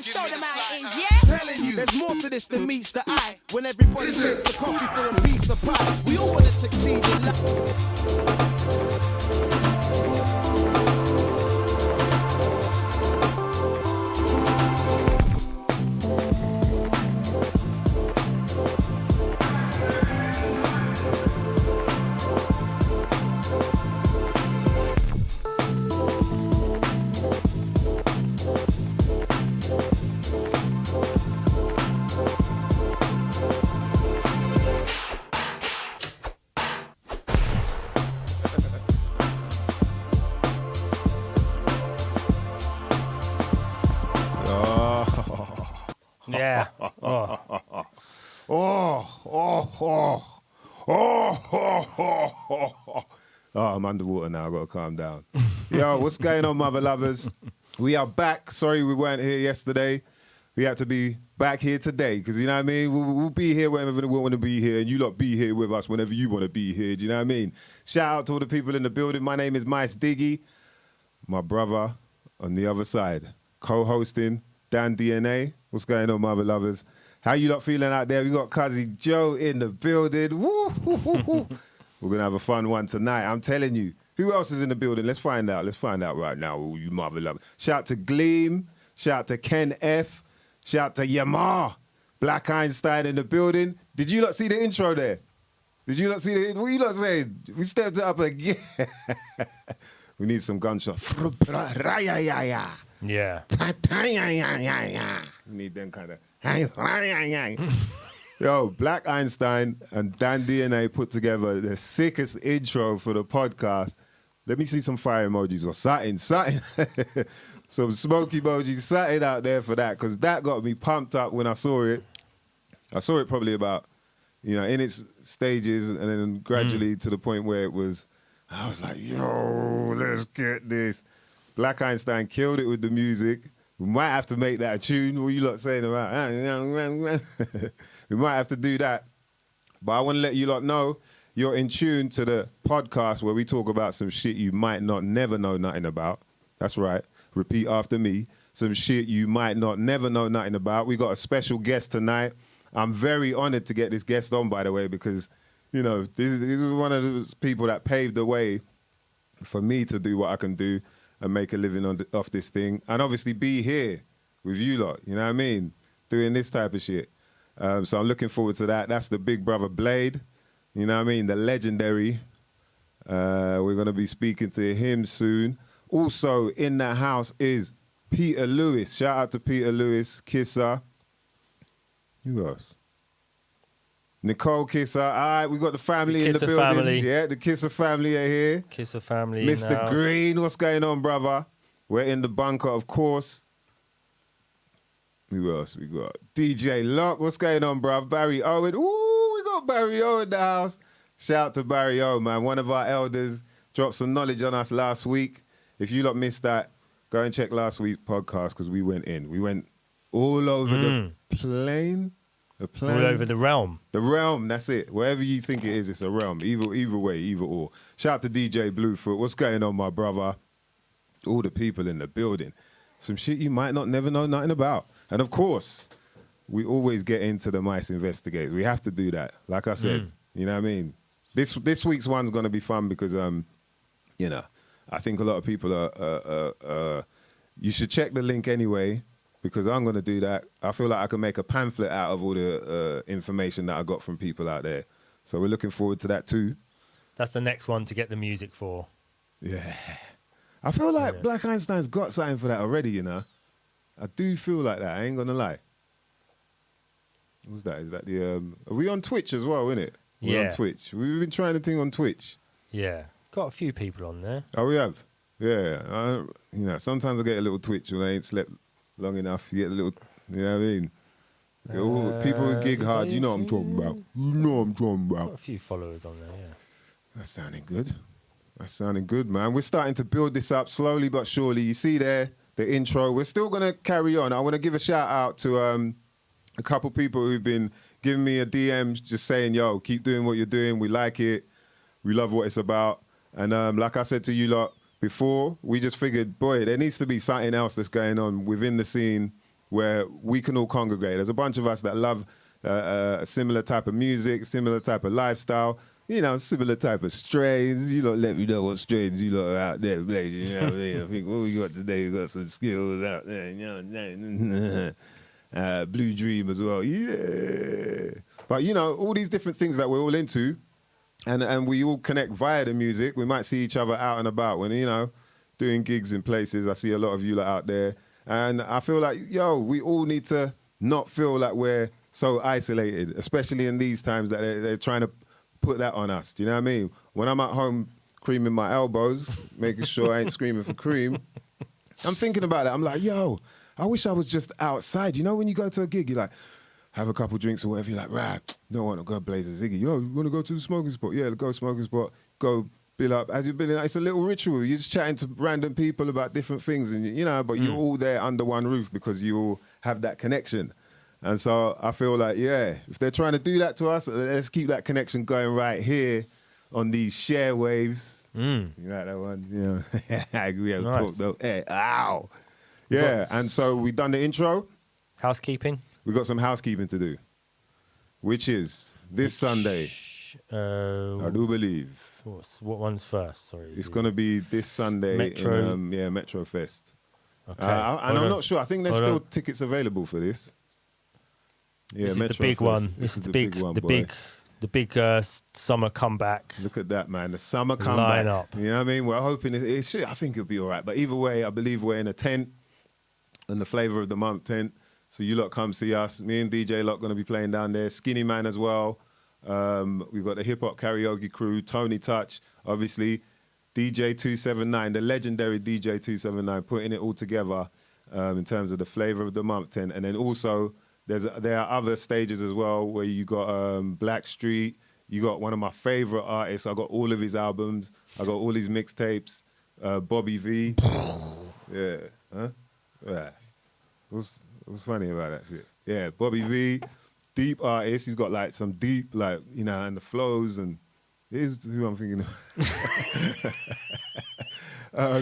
Show them how it is, yeah? Telling you, there's more to this than meets the eye. When everybody takes the coffee for a piece of pie, we all want to succeed in life. Yeah. Oh, I'm underwater now. I've got to calm down. Yo, what's going on, mother lovers? We are back. Sorry we weren't here yesterday. We have to be back here today because, you know what I mean? We'll be here whenever we want to be here, and you lot be here with us whenever you want to be here. Do you know what I mean? Shout out to all the people in the building. My name is MYSDIGGI. My brother on the other side, co-hosting Dan DNA. What's going on, mother lovers? How you lot feeling out there? We got Cuzzy Joe in the building. Woo, woo, woo, woo. We're going to have a fun one tonight. I'm telling you. Who else is in the building? Let's find out. Let's find out right now, all you mother lovers. Shout to Gleam. Shout to Ken F. Shout to Yamar. Black Einstein in the building. Did you lot see the intro there? Did you lot see the... What you lot saying? We stepped it up again. We need some gunshot. Yeah. We need them kind of... Yo, Black Einstein and Dan DNA put together the sickest intro for the podcast. Let me see some fire emojis or something. Some smoke emojis, something out there for that, because that got me pumped up when I saw it. I saw it probably about, in its stages, and then gradually to the point where I was like, yo, let's get this. Black Einstein killed it with the music. We might have to make that a tune. What are you lot saying about? We might have to do that. But I want to let you lot know you're in tune to the podcast where we talk about some shit you might not never know nothing about. That's right. Repeat after me. Some shit you might not never know nothing about. We got a special guest tonight. I'm very honored to get this guest on, by the way, because, this is one of those people that paved the way for me to do what I can do and make a living off this thing. And obviously be here with you lot, you know what I mean? Doing this type of shit. So I'm looking forward to that. That's the big brother Blade, you know what I mean? The legendary. We're going to be speaking to him soon. Also in the house is Peter Lewis. Shout out to Peter Lewis, Kisser. Who else? Nicole Kisser. All right, we got the family in the building. Family. Yeah, the Kisser family are here. Kisser family. Mr. Green, what's going on, brother? We're in the bunker, of course. Who else we got? DJ Locke, what's going on, bruv? Barry Owen. Ooh, we got Barry O in the house. Shout out to Barry O, man. One of our elders dropped some knowledge on us last week. If you lot missed that, go and check last week's podcast because we went in. We went all over the plane. All over the realm. The realm, that's it. Wherever you think it is, it's a realm. Either way, either or. Shout out to DJ Bluefoot. What's going on, my brother? All the people in the building. Some shit you might not never know nothing about. And of course, we always get into the Mice Investigators. We have to do that. Like I said, you know what I mean? This week's one's going to be fun because, I think a lot of people are you should check the link anyway, because I'm going to do that. I feel like I can make a pamphlet out of all the information that I got from people out there. So we're looking forward to that too. That's the next one to get the music for. Yeah. I feel like Black Einstein's got something for that already, I do feel like that. I ain't going to lie. What's that? Is that the... Are we on Twitch as well, innit? We're on Twitch. We've been trying the thing on Twitch. Yeah. Got a few people on there. Oh, we have? Yeah. Sometimes I get a little twitch when I ain't slept long enough. You get a little... You know what I mean? People who gig hard, you know what I'm talking about. You know what I'm talking about. Got a few followers on there, yeah. That's sounding good. That's sounding good, man. We're starting to build this up slowly but surely. You see there, the intro. We're still going to carry on. I want to give a shout out to a couple people who've been giving me a DM just saying, yo, keep doing what you're doing. We like it. We love what it's about. And like I said to you lot before, we just figured, boy, there needs to be something else that's going on within the scene where we can all congregate. There's a bunch of us that love a similar type of music, similar type of lifestyle, you know, similar type of strains. You lot let me know what strains you lot are out there playing. You know what I mean? I think what we got today, we got some skills out there. You know, Blue Dream as well. Yeah. But, you know, all these different things that we're all into, and we all connect via the music. We might see each other out and about when, you know, doing gigs in places. I see a lot of you lot out there. And I feel like, yo, we all need to not feel like we're so isolated, especially in these times that they're trying to put that on us. Do you know what I mean? When I'm at home creaming my elbows, making sure I ain't screaming for cream, I'm thinking about it. I'm like, yo, I wish I was just outside. You know, when you go to a gig, you're like, have a couple drinks or whatever. You're like, right, don't want to go blaze a ziggy. Yo, you want to go to the smoking spot? Yeah, go smoking spot. Go bill up. As you've been, it's a little ritual. You're just chatting to random people about different things, and you know, but you're all there under one roof because you all have that connection. And so I feel like, yeah, if they're trying to do that to us, let's keep that connection going right here on these share waves. You like that one? Yeah, we have talked though. Hey, ow. Yeah, and so we done the intro. Housekeeping. We got some housekeeping to do, which is this Sunday. I do believe. What one's first? Sorry. It's going to be this Sunday Metro. in Metro Fest. Okay. And I'm not sure. I think there's still tickets available for this. Yeah, this Metro is the big Fest. one. This is the big one, the big summer comeback. Look at that, man. The summer comeback. Line up. You know what I mean? We're hoping it should. I think it'll be all right. But either way, I believe we're in a tent, in the Flavour of the Month tent. So you lot come see us. Me and DJ lot going to be playing down there. Skinny Man as well. We've got the hip hop karaoke crew. Tony Touch, obviously. DJ 279, the legendary DJ 279, putting it all together in terms of the Flavour of the Month tent. And then also there are other stages as well where you got Blackstreet. You got one of my favorite artists. I got all of his albums. I got all his mixtapes. Bobby V. Yeah. Huh? Yeah. What's funny about that shit? Yeah, Bobby V, deep artist. He's got like some deep, like, you know, and the flows, and here's who I'm thinking of.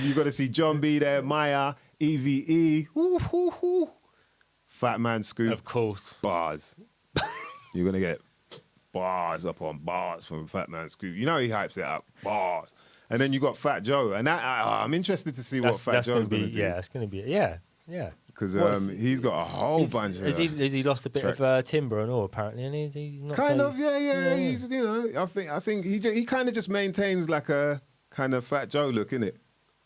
You got to see John B there, Maya, EVE, Fat Man Scoop. Of course. Bars. You're going to get bars up on bars from Fat Man Scoop. You know he hypes it up. Bars. And then you got Fat Joe. And that, I'm interested to see what Fat Joe's going to do. Yeah, it's going to be, yeah. Because he's got a whole bunch of... Has he lost a bit of timber and all, apparently? And is he not kind of, yeah. He's, you know, I think he kind of just maintains like a kind of Fat Joe look, innit?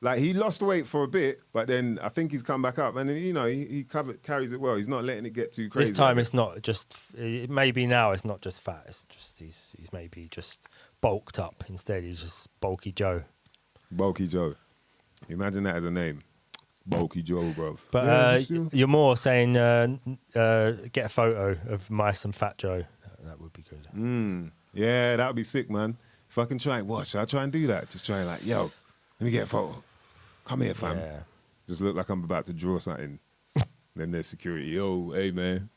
Like, he lost weight for a bit, but then I think he's come back up. And, you know, he carries it well. He's not letting it get too crazy. This time it's not just... Maybe now it's not just fat. It's just he's maybe just bulked up. Instead, he's just Bulky Joe. Bulky Joe. Imagine that as a name. Bulky Joe, bro. But you're more saying get a photo of Mice and Fat Joe. That would be good. Yeah, that would be sick, man. If I can try, should I try and do that? Just try and like, yo, let me get a photo. Come here, fam. Yeah. Just look like I'm about to draw something. Then there's security. Yo, hey, man.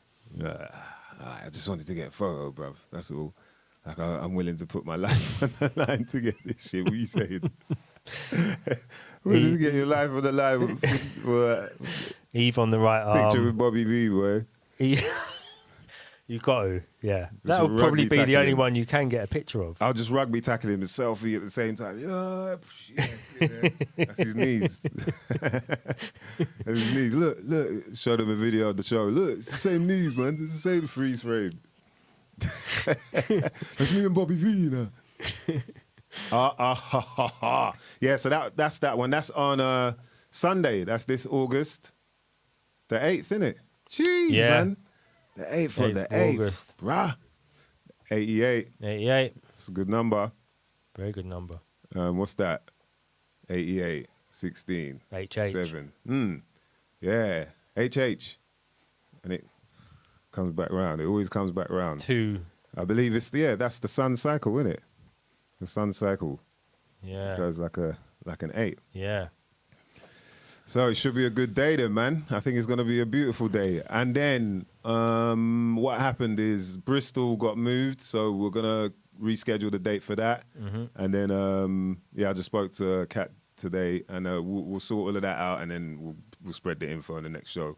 I just wanted to get a photo, bro. That's all. Like, I'm willing to put my life on the line to get this shit. What are you saying? Willing to get your life on the line for Eve on the right arm. Picture with Bobby V, boy. You got to, yeah. That would probably be the only one you can get a picture of. I'll just rugby tackle him and selfie at the same time. Yeah. That's his knees. That's his knees. Look. Showed him a video of the show. Look, it's the same knees, man. It's the same freeze frame. That's me and Bobby V, you know. Yeah, so that's that one. That's on Sunday. That's this August the 8th, innit? Jeez, man. The 8th of the 8th. August. Bruh. 88. 88. It's a good number. Very good number. What's that? 88. 16. HH. 7. Yeah. HH. And it comes back round. It always comes back round. 2. I believe that's the sun cycle, isn't it? The sun cycle. Yeah. It goes like an 8. Yeah. So it should be a good day then, man. I think it's going to be a beautiful day. And then what happened is Bristol got moved, so we're going to reschedule the date for that. And then, I just spoke to Kat today, and we'll sort all of that out, and then we'll spread the info on the next show.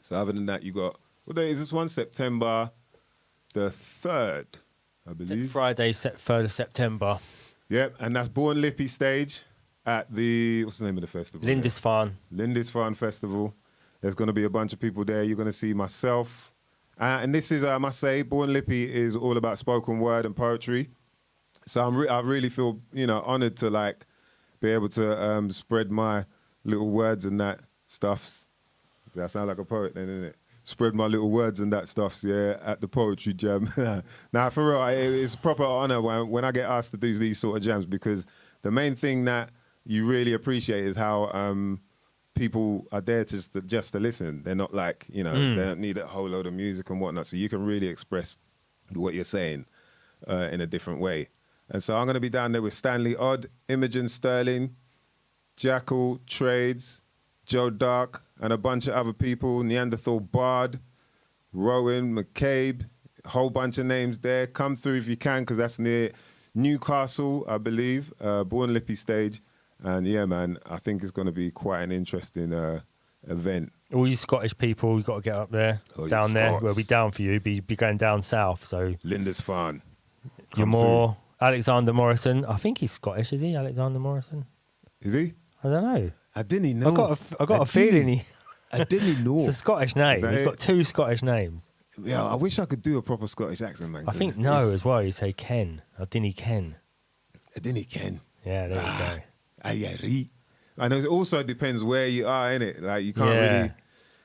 So other than that, you got, what day is this one? September the 3rd, I believe. Friday, 3rd of September. Yep, and that's Born Lippy stage at the, what's the name of the festival? Lindisfarne. Lindisfarne Festival. There's going to be a bunch of people there. You're going to see myself. And this is, I must say, Born Lippy is all about spoken word and poetry. So I really feel, honoured to like be able to spread my little words and that stuff. That sound like a poet then, innit? Spread my little words and that stuff, yeah, at the poetry jam. Now, for real, it's a proper honour when I get asked to do these sort of jams, because the main thing that you really appreciate is how people are there just to listen. They're not like, they don't need a whole load of music and whatnot. So you can really express what you're saying in a different way. And so I'm going to be down there with Stanley Odd, Imogen Sterling, Jackal, Trades, Joe Dark, and a bunch of other people, Neanderthal Bard, Rowan, McCabe, a whole bunch of names there. Come through if you can, because that's near Newcastle, I believe, Born Lippy stage. And yeah, man, I think it's going to be quite an interesting event. All you Scottish people, you've got to get up there, down there. We'll be down for you. Be going down south, so... Lindisfarne. You're more... Alexander Morrison. I think he's Scottish, is he, Alexander Morrison? Is he? I don't know. I didn't know. I got a feeling I didn't know. It's a Scottish name. He's got 2 Scottish names. Yeah, I wish I could do a proper Scottish accent, man. I think no as well. You say Ken. I didn't Ken. I didn't Ken. Yeah, there you go. I know it also depends where you are, innit? Like, you can't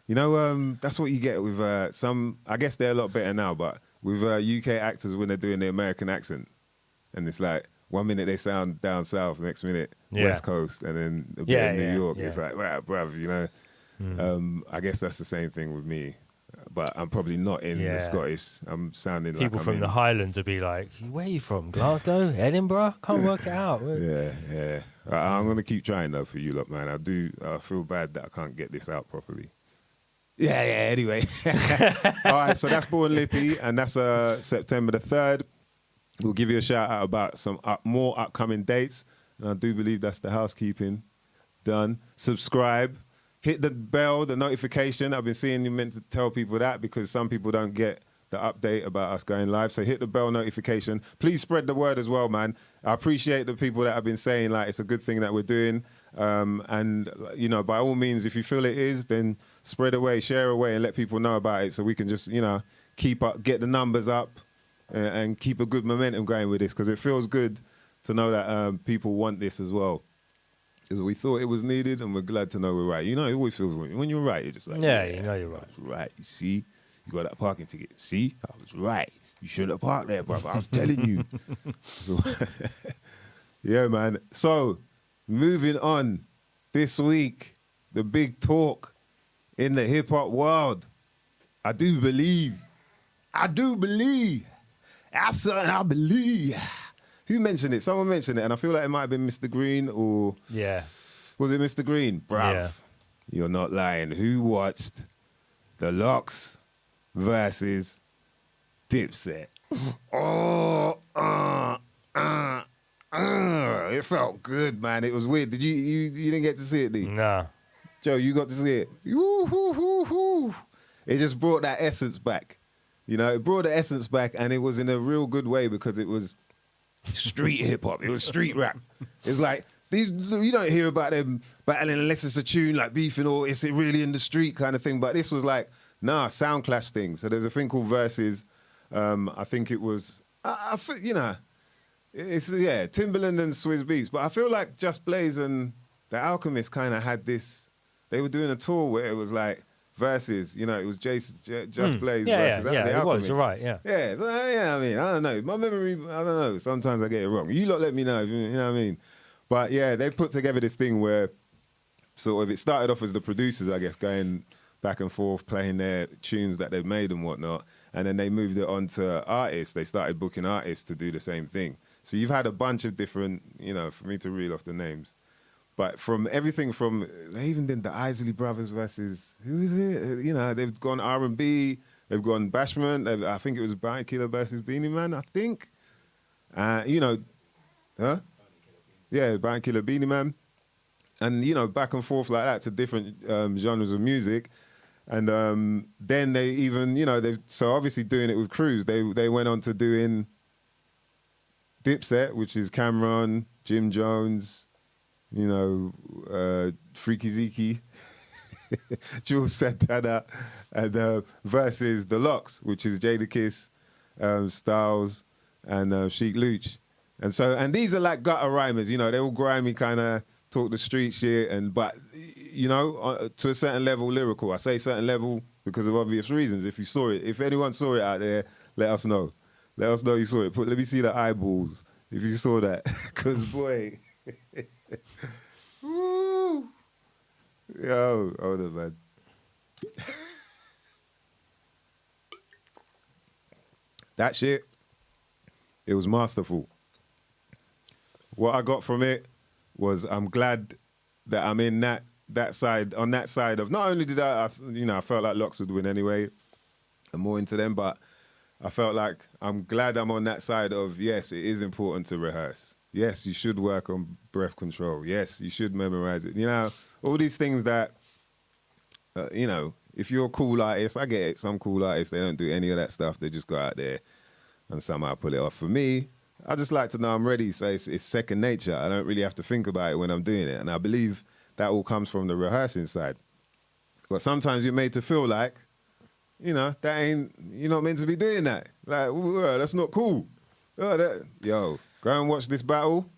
really... that's what you get with some... I guess they're a lot better now, but with UK actors when they're doing the American accent. And it's like, 1 minute they sound down south, next minute West Coast, and then a bit in New York. It's like, right, bruv, I guess that's the same thing with me. But I'm probably not in the Scottish. I'm sounding people like from the Highlands would be like, where are you from? Glasgow? Edinburgh? Can't work it out. Yeah. I'm going to keep trying, though, for you lot, man. I feel bad that I can't get this out properly. Yeah, anyway. All right, so that's Born Lippy, and that's September the 3rd. We'll give you a shout out about some more upcoming dates. And I do believe that's the housekeeping done. Subscribe. Hit the bell, the notification. I've been seeing you meant to tell people that because some people don't get the update about us going live. So hit the bell notification. Please spread the word as well, man. I appreciate the people that have been saying like it's a good thing that we're doing. And, by all means, if you feel it is, then spread away, share away, and let people know about it so we can just, get the numbers up. And keep a good momentum going with this, because it feels good to know that people want this as well. Because we thought it was needed, and we're glad to know we're right. It always feels when you're right, you're just like, you know you're right. I was right. You see, you got that parking ticket. See, I was right. You shouldn't have parked there, brother. I was telling you. Yeah, man. So, moving on. This week, the big talk in the hip hop world. I do believe. I believe. Who mentioned it? Someone mentioned it, and I feel like it might have been Mr. Green or... Yeah. Was it Mr. Green? Bruv, Yeah. You're not lying. Who watched The Lox versus Dipset? It felt good, man. It was weird. Did you didn't get to see it, did you? Nah. Joe, you got to see it. Woo-hoo-hoo-hoo. It just brought that essence back. It brought the essence back, and it was in a real good way because it was street hip hop. It was street rap. It's like you don't hear about them battling unless it's a tune like beefing or is it really in the street kind of thing. But this was like sound clash thing. So there's a thing called Versus. I think it was it's Timbaland and Swizz Beatz. But I feel like Just Blaze and The Alchemist kind of had this. They were doing a tour where it was like. Versus, it was Just Blaze versus The it Alchemist. was, you're right, yeah. I mean, I don't know. My memory, I don't know. Sometimes I get it wrong. You lot let me know, you know what I mean? But yeah, they put together this thing where sort of it started off as the producers, I guess, going back and forth, playing their tunes that they've made and whatnot. And then they moved it on to artists. They started booking artists to do the same thing. So you've had a bunch of different, for me to read off the names. But from everything from, they even did the Isley Brothers versus, who is it? They've gone R&B, they've gone Bashment, I think it was Bounty Killer versus Beanie Man, I think. Huh? Yeah, Bounty Killer, Beanie Man. And, back and forth like that to different genres of music. And then they even, they so obviously doing it with crews. They went on to doing Dipset, which is Cameron, Jim Jones, Freaky Zeke, Jules Santana, and versus The Locks, which is Jadakiss, Styles, and Sheik Luch. And these are like gutter rhymers, they're all grimy, kind of talk the street shit, but to a certain level lyrical. I say certain level because of obvious reasons. If you saw it, if anyone saw it out there, let us know. Let us know you saw it. Let me see the eyeballs if you saw that. Because, boy. Woo. Yo, hold on, man. That shit, it was masterful. What I got from it was I'm glad that I'm in that side, on that side of, not only did I felt like Locks would win anyway, I'm more into them, but I felt like I'm glad I'm on that side of, yes, it is important to rehearse. Yes, you should work on breath control. Yes, you should memorize it. All these things that, if you're a cool artist, I get it. Some cool artists, they don't do any of that stuff. They just go out there and somehow pull it off. For me, I just like to know I'm ready. So it's second nature. I don't really have to think about it when I'm doing it. And I believe that all comes from the rehearsing side. But sometimes you're made to feel like, you're not meant to be doing that. Like, that's not cool. Go and watch this battle.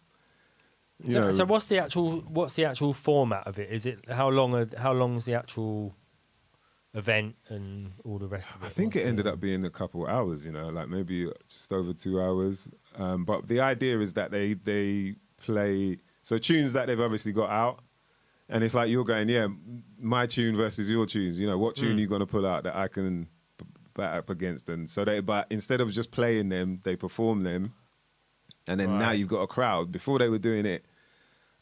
So what's the actual format of it? Is it how long's the actual event and all the rest of it? I think it ended up being a couple hours, like maybe just over 2 hours. But the idea is that they play tunes that they've obviously got out, and it's like you're going, yeah, my tune versus your tunes. What tune are you going to pull out that I can bat up against? And so but instead of just playing them, they perform them, and then now you've got a crowd. Before they were doing it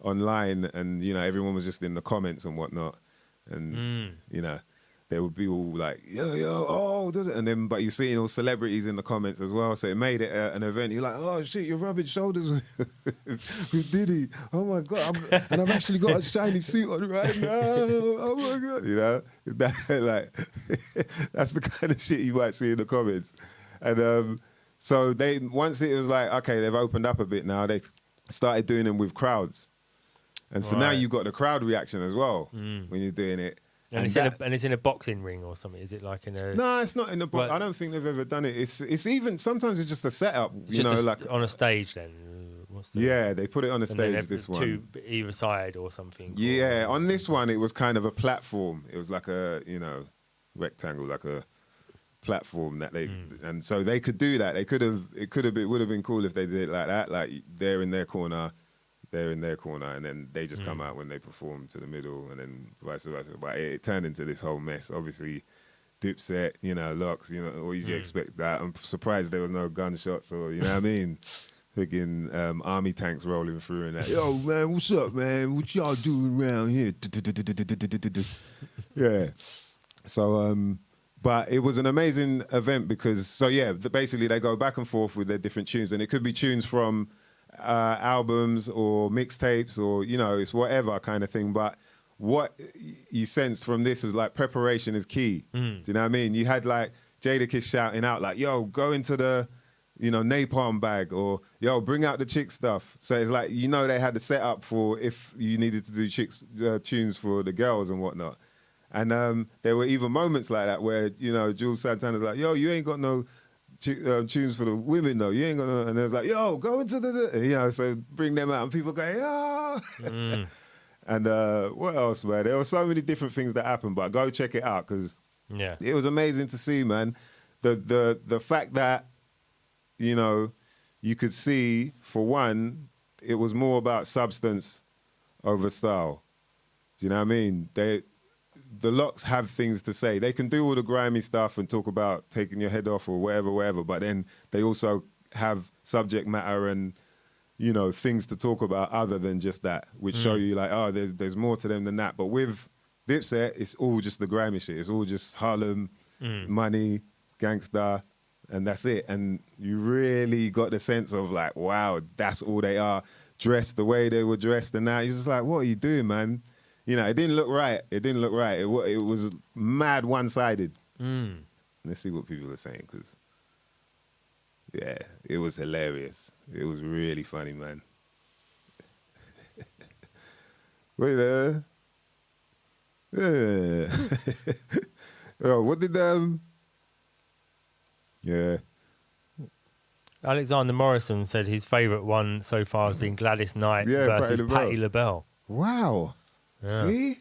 online, and everyone was just in the comments and whatnot, and they would be all like, yo, oh, and then, but you're seeing all celebrities in the comments as well. So it made it an event. You're like, oh shit, you're rubbing shoulders with Diddy. Oh my God. And I've actually got a shiny suit on right now. Oh my God. That's the kind of shit you might see in the comments. And so once it was like, okay, they've opened up a bit now, they started doing them with crowds. And so now you've got the crowd reaction as well when you're doing it. And it's in a boxing ring or something. Is it like in a? No, it's not in a box. I don't think they've ever done it. It's even sometimes it's just a setup. Like on a stage then. They put it on a stage. This one, two either side or something. Yeah, on this one it was kind of a platform. It was like a rectangle, like a platform that they and so they could do that. It would have been cool if they did it like that. Like they're in their corner, and then they just come out when they perform to the middle, and then vice versa. But it turned into this whole mess. Obviously, Dipset, Locks, or you expect that. I'm surprised there was no gunshots or, what I mean? Freaking army tanks rolling through and that. Yo, man, what's up, man? What y'all doing around here? Yeah. So, but it was an amazing event because, basically they go back and forth with their different tunes, and it could be tunes from albums or mixtapes or it's whatever kind of thing, but what you sense from this was like preparation is key. Do you know what I mean? You had like Jadakiss shouting out like, yo, go into the napalm bag, or yo, bring out the chick stuff. So it's like they had the setup for if you needed to do tunes for the girls and whatnot. And there were even moments like that where Jules Santana's like, yo, you ain't got no tunes for the women though. You ain't gonna, and there's like, yo, go into the, so bring them out, and people go, yeah. And what else, man? There were so many different things that happened, but go check it out because it was amazing to see, man. The fact that you could see, for one, it was more about substance over style. Do you know what I mean? The Locks have things to say. They can do all the grimy stuff and talk about taking your head off or whatever, but then they also have subject matter and, things to talk about other than just that, which show you like, oh, there's more to them than that. But with Dipset, it's all just the grimy shit. It's all just Harlem, money, gangster, and that's it. And you really got the sense of like, wow, that's all they are. Dressed the way they were dressed and that. You're just like, what are you doing, man? you know, it didn't look right. It didn't look right. It was mad one-sided. Let's see what people are saying, because, yeah, it was hilarious. It was really funny, man. Wait, oh, what did, yeah. Alexander Morrison said his favourite one so far has been Gladys Knight versus Patti LaBelle. Wow. Yeah. See?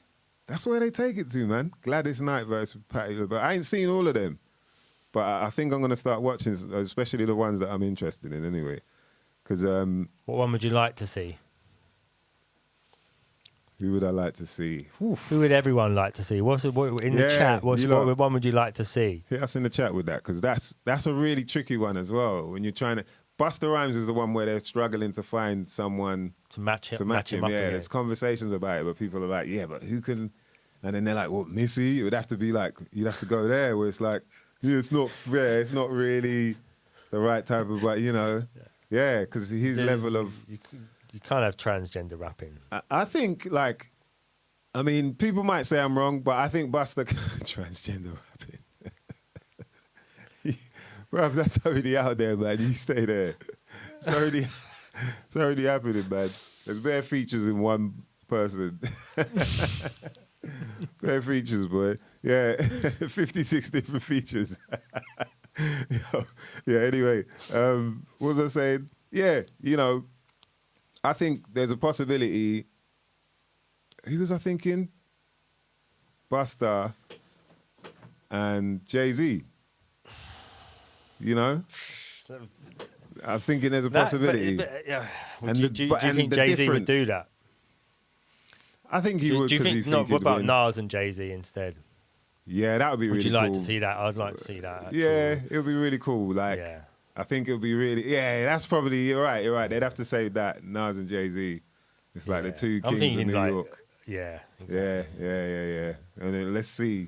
That's where they take it to, man. Gladys Knight versus Patti LaBelle. I ain't seen all of them, but I think I'm going to start watching, especially the ones that I'm interested in anyway. Because what one would you like to see? who would I like to see? Oof. Who would everyone like to see? In the chat, what one would you like to see? Hit us in the chat with that, because that's a really tricky one as well. When you're trying to... Busta Rhymes is the one where they're struggling to find someone to match him yeah, up there's against. conversations about it, but people are like, yeah, but who can... And then they're like, well, Missy? It would have to be like, you'd have to go there, where it's like, yeah, it's not fair. It's not really the right type of, like, you know... Yeah, because his level of... You can't have transgender rapping. I think, like, I mean, people might say I'm wrong, but I think Busta transgender rapping. Bro, that's already out there, man. You stay there. It's already happening, man. There's bare features in one person. Bare features, boy. Yeah, 56 different features. Yeah, anyway, what was I saying? Yeah, you know, I think there's a possibility. Who was I thinking? Busta and Jay-Z. You know? I'm thinking there's a possibility. Do you think Jay-Z would do that? I think he would. Do you think? No, what about Nas and Jay-Z instead? Yeah, that would be really cool. Would you like to see that? I'd like to see that. Actually. Yeah, it would be really cool. Like, yeah. I think it would be really... Yeah, that's probably... You're right. They'd have to say that, Nas and Jay-Z. It's like the two kings of New York. Yeah, exactly. Yeah. And then let's see.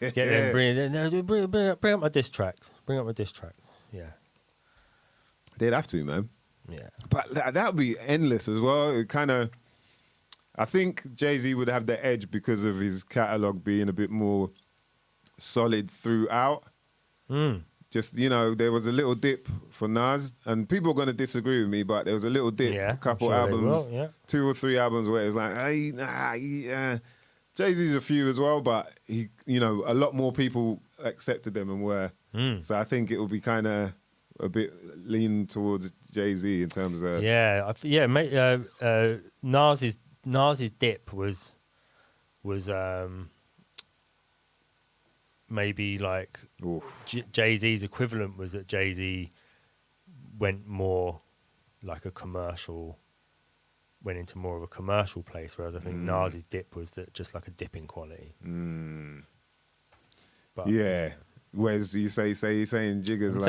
Get them, bring up my diss tracks. Yeah. They'd have to, man. Yeah. But that would be endless as well. It kind of... I think Jay-Z would have the edge because of his catalogue being a bit more solid throughout. Just, you know, there was a little dip for Nas, and people are going to disagree with me, but there was a little dip, a couple albums, 2 or 3 albums where it was like, Jay-Z's a few as well, but he, you know, a lot more people accepted them and were. So I think it will be kind of a bit lean towards Jay-Z in terms of... Nas's dip was maybe like Jay-Z's equivalent was that Jay-Z went more like went into more of a commercial place, whereas I think Nas's dip was that just like a dip in quality. But, yeah. Whereas you're saying Jigga's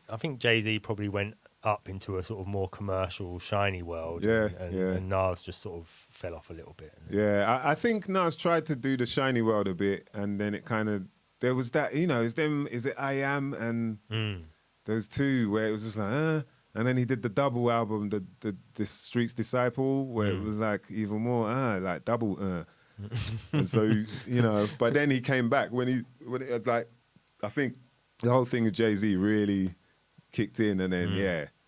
I think Jay-Z probably went up into a sort of more commercial, shiny world. And Nas just sort of fell off a little bit. Yeah, I think Nas tried to do the shiny world a bit, and then it kind of... There was that, you know, is it I Am and those two where it was just like, and then he did the double album, the Streets Disciple, where it was like even more, like double, and so, you know, but then he came back when it like, I think the whole thing of Jay-Z really kicked in, and then,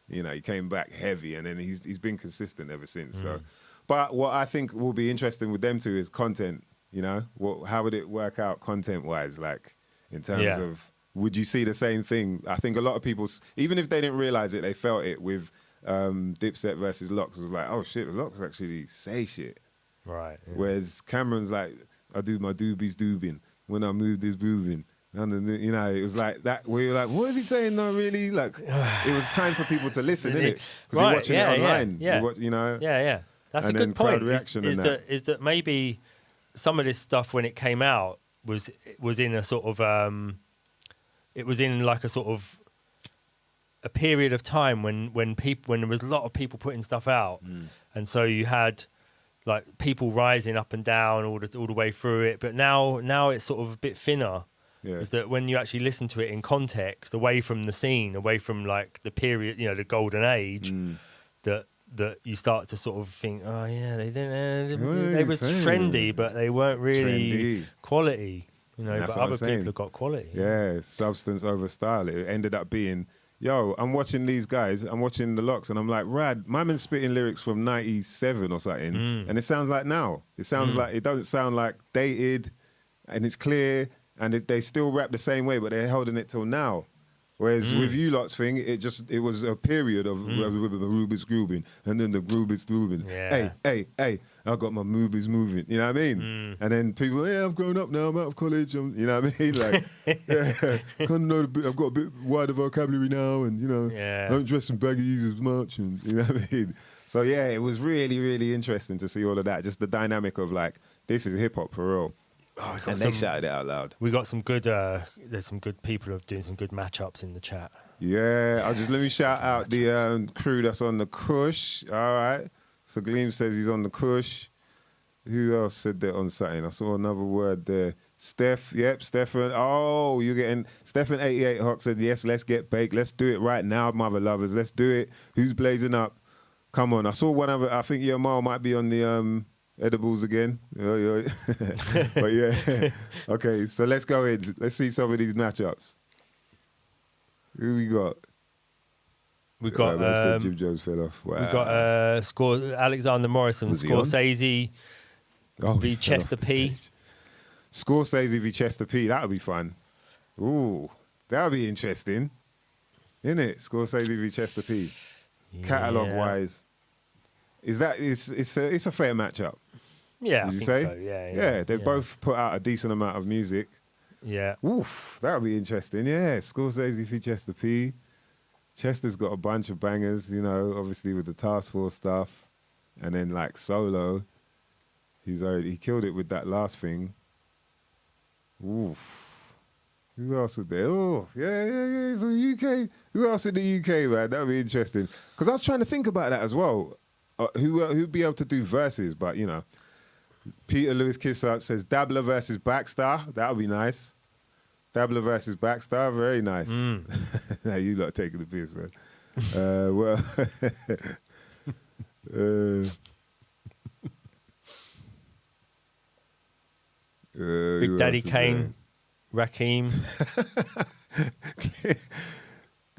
you know, he came back heavy, and then he's been consistent ever since. So, but what I think will be interesting with them two is content. You know, how would it work out content-wise? Like, in terms of, would you see the same thing? I think a lot of people, even if they didn't realize it, they felt it with Dipset versus Lox. It was like, oh shit, Lox actually say shit. Right. Yeah. Whereas Cameron's like, I do my doobies doobing when I move this moving. And then, you know, it was like that, where you're like, what is he saying? No, really? Like, it was time for people to listen, isn't it? Because you're watching it online. Yeah. You know? Yeah. That's a good point. Is that maybe some of this stuff, when it came out, was in a sort of... it was in like a sort of a period of time when there was a lot of people putting stuff out. And so you had like people rising up and down all the way through it. But now it's sort of a bit thinner. Yeah. Is that when you actually listen to it in context, away from the scene, away from like the period, you know, the golden age, that that you start to sort of think, oh yeah, they didn't. What are They you were saying? trendy, but they weren't really Trendy. quality. You know, That's but what I'm other saying. people have got quality. Yeah, substance over style. It ended up being, yo, I'm watching these guys, I'm watching the Locks, and I'm like, rad, my man's spitting lyrics from 97 or something, and it sounds like now. It sounds like, it doesn't sound like dated, and it's clear, and they still rap the same way, but they're holding it till now. Whereas with you lot's thing, it was a period of Rubik's grooving, and then the Rubik's grooving. Yeah. Hey, I got my movies moving. You know what I mean? And then people, yeah, I've grown up now. I'm out of college. You know what I mean? Like, yeah, kind of know I've got a bit wider vocabulary now, and you know, I don't dress in baggies as much, and you know what I mean. So yeah, it was really, really interesting to see all of that. Just the dynamic of like, this is hip hop for real. Oh, And they shouted it out loud. We got some good. There's some good people who are doing some good matchups in the chat. Yeah, let me shout out the crew that's on the Kush. All right. So Gleam says he's on the Kush. Who else said that on something? I saw another word there. Stefan. Oh, you're getting Stefan 88 Hawk said, yes, let's get baked. Let's do it right now, mother lovers. Let's do it. Who's blazing up? Come on. I saw one other. I think your mom might be on the edibles again. But yeah. Okay, so let's go in. Let's see some of these matchups. Who we got? We got Jim Jones fell off. Wow. we got Alexander Morrison, Was he on? Scorsese v Chester P. Scorsese v Chester P. That would be fun. Ooh, that would be interesting. Isn't it? Scorsese v Chester P. Catalog wise. It's a fair matchup. Yeah, Would I you think say? so. Yeah, they both put out a decent amount of music. Yeah. Oof, that would be interesting. Yeah, Scorsese v Chester P. Chester's got a bunch of bangers, you know, obviously with the Task Force stuff, and then like solo, he killed it with that last thing. Oof. Who else was there? Oh, yeah. So UK. Who else in the UK, man? That would be interesting. Because I was trying to think about that as well. Who'd be able to do verses, but you know. Peter Lewis Kissart says Dabbler versus Backstar. That would be nice. Dabbler versus Backstar, very nice. Now you lot taking the piss, man. Big Daddy Kane, Rakim.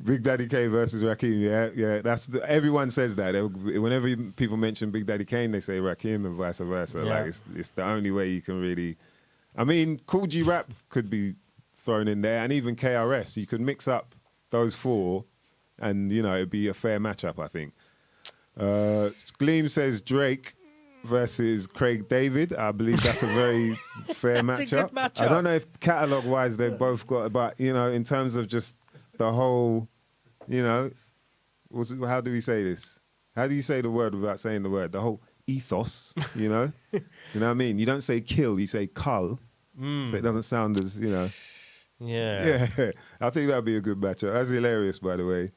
Big Daddy Kane versus Rakim, yeah. Everyone says that. Whenever people mention Big Daddy Kane, they say Rakim and vice versa. Yeah. Like it's the only way you can really. I mean, Cool G Rap could be thrown in there, and even KRS. You could mix up those four, and you know it'd be a fair matchup. I think. Gleam says Drake versus Craig David. I believe that's a very fair That's matchup. a good matchup. I don't know if catalog wise they've both got, but you know, in terms of just the whole, you know, how do we say this? How do you say the word without saying the word? The whole ethos, you know? You know what I mean? You don't say kill, you say cull. So it doesn't sound as, you know. Yeah. Yeah. I think that'd be a good matchup. That's hilarious, by the way.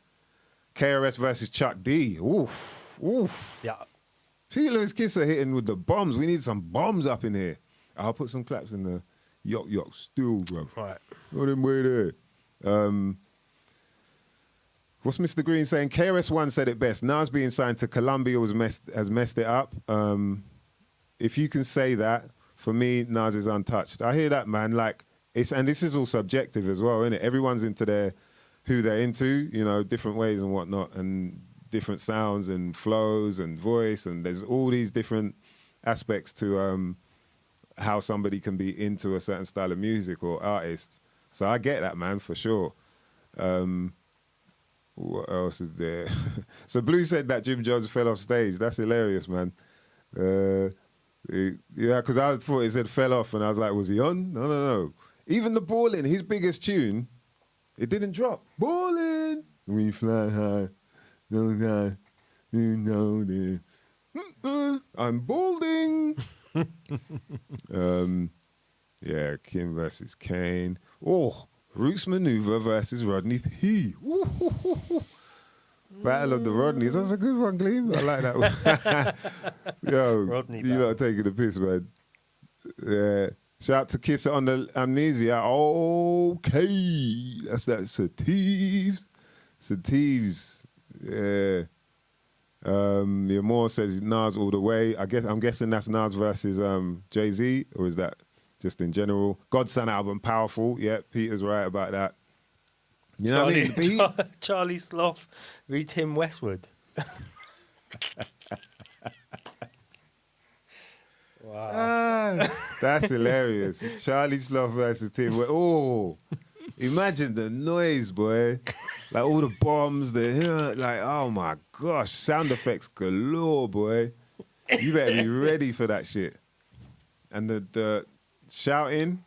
KRS versus Chuck D. Oof. Yeah. Peter Lewis Kisser hitting with the bombs. We need some bombs up in here. I'll put some claps in the yok still, bro. Right. Got him way there. What's Mr. Green saying? KRS-One said it best. Nas being signed to Columbia has messed it up. If you can say that, for me, Nas is untouched. I hear that, man. Like and this is all subjective as well, isn't it? Everyone's into who they're into, you know, different ways and whatnot, and different sounds and flows and voice, and there's all these different aspects to how somebody can be into a certain style of music or artist. So I get that, man, for sure. What else is there? So Blue said that Jim Jones fell off stage. That's hilarious, man. Yeah, because I thought it said fell off, and I was like, was he on? No. Even the Ballin', his biggest tune, it didn't drop. Ballin', we fly high, no high, you know this. I'm balding. Yeah, Kim versus Kane. Oh, Roots Maneuver versus Rodney P. Battle of the Rodneys. That's a good one, Gleam. I like that one. Yo, Rodney you lot taking the piss, man. Yeah. Shout out to Kisser on the Amnesia. Okay. That's Satives. Yeah. Your Moore says Nas all the way. I'm guessing that's Nas versus Jay-Z, or is that just in general? Godson album, powerful. Yeah, Peter's right about that. You know what I mean? Charlie Sloth re Tim Westwood. Wow. That's hilarious. Charlie Sloth versus Tim. Oh, imagine the noise, boy. Like all the bombs, like, oh my gosh, sound effects galore, boy. You better be ready for that shit. And the shouting.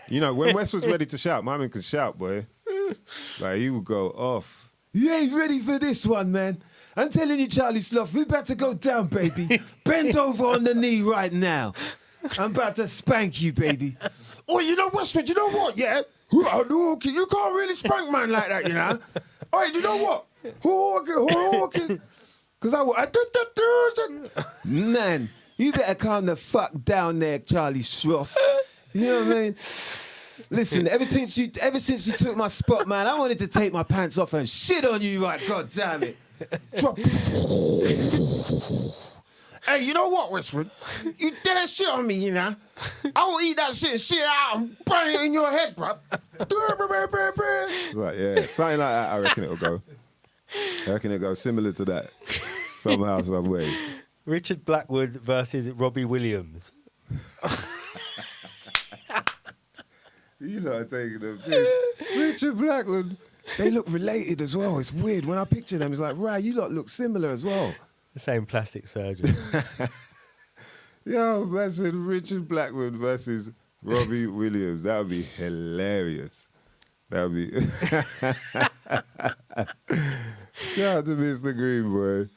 You know, when West was ready to shout, my man could shout, boy. Like, he would go off. You ain't ready for this one, man. I'm telling you, Charlie Sloth, we about to go down, baby. Bend over on the knee right now. I'm about to spank you, baby. Oh, you know, Westwood, you know what, yeah? You can't really spank man like that, you know? All right, you know what? Because man, you better calm the fuck down there, Charlie Sloth. You know what I mean? Listen, ever since you took my spot, man, I wanted to take my pants off and shit on you, right? God damn it. Drop. Hey, you know what, Westwood? You did that shit on me, you know? I will eat that shit out and burn it in your head, bruv. Right, yeah, something like that, I reckon it'll go. I reckon it'll go similar to that. Somehow, some way. Richard Blackwood versus Robbie Williams. You lot are taking the piss. Richard Blackwood. They look related as well. It's weird. When I picture them, it's like, right, you lot look similar as well. The same plastic surgeon. Yo, man said Richard Blackwood versus Robbie Williams. That would be hilarious. That would be... Shout out to Mr. Green, boy.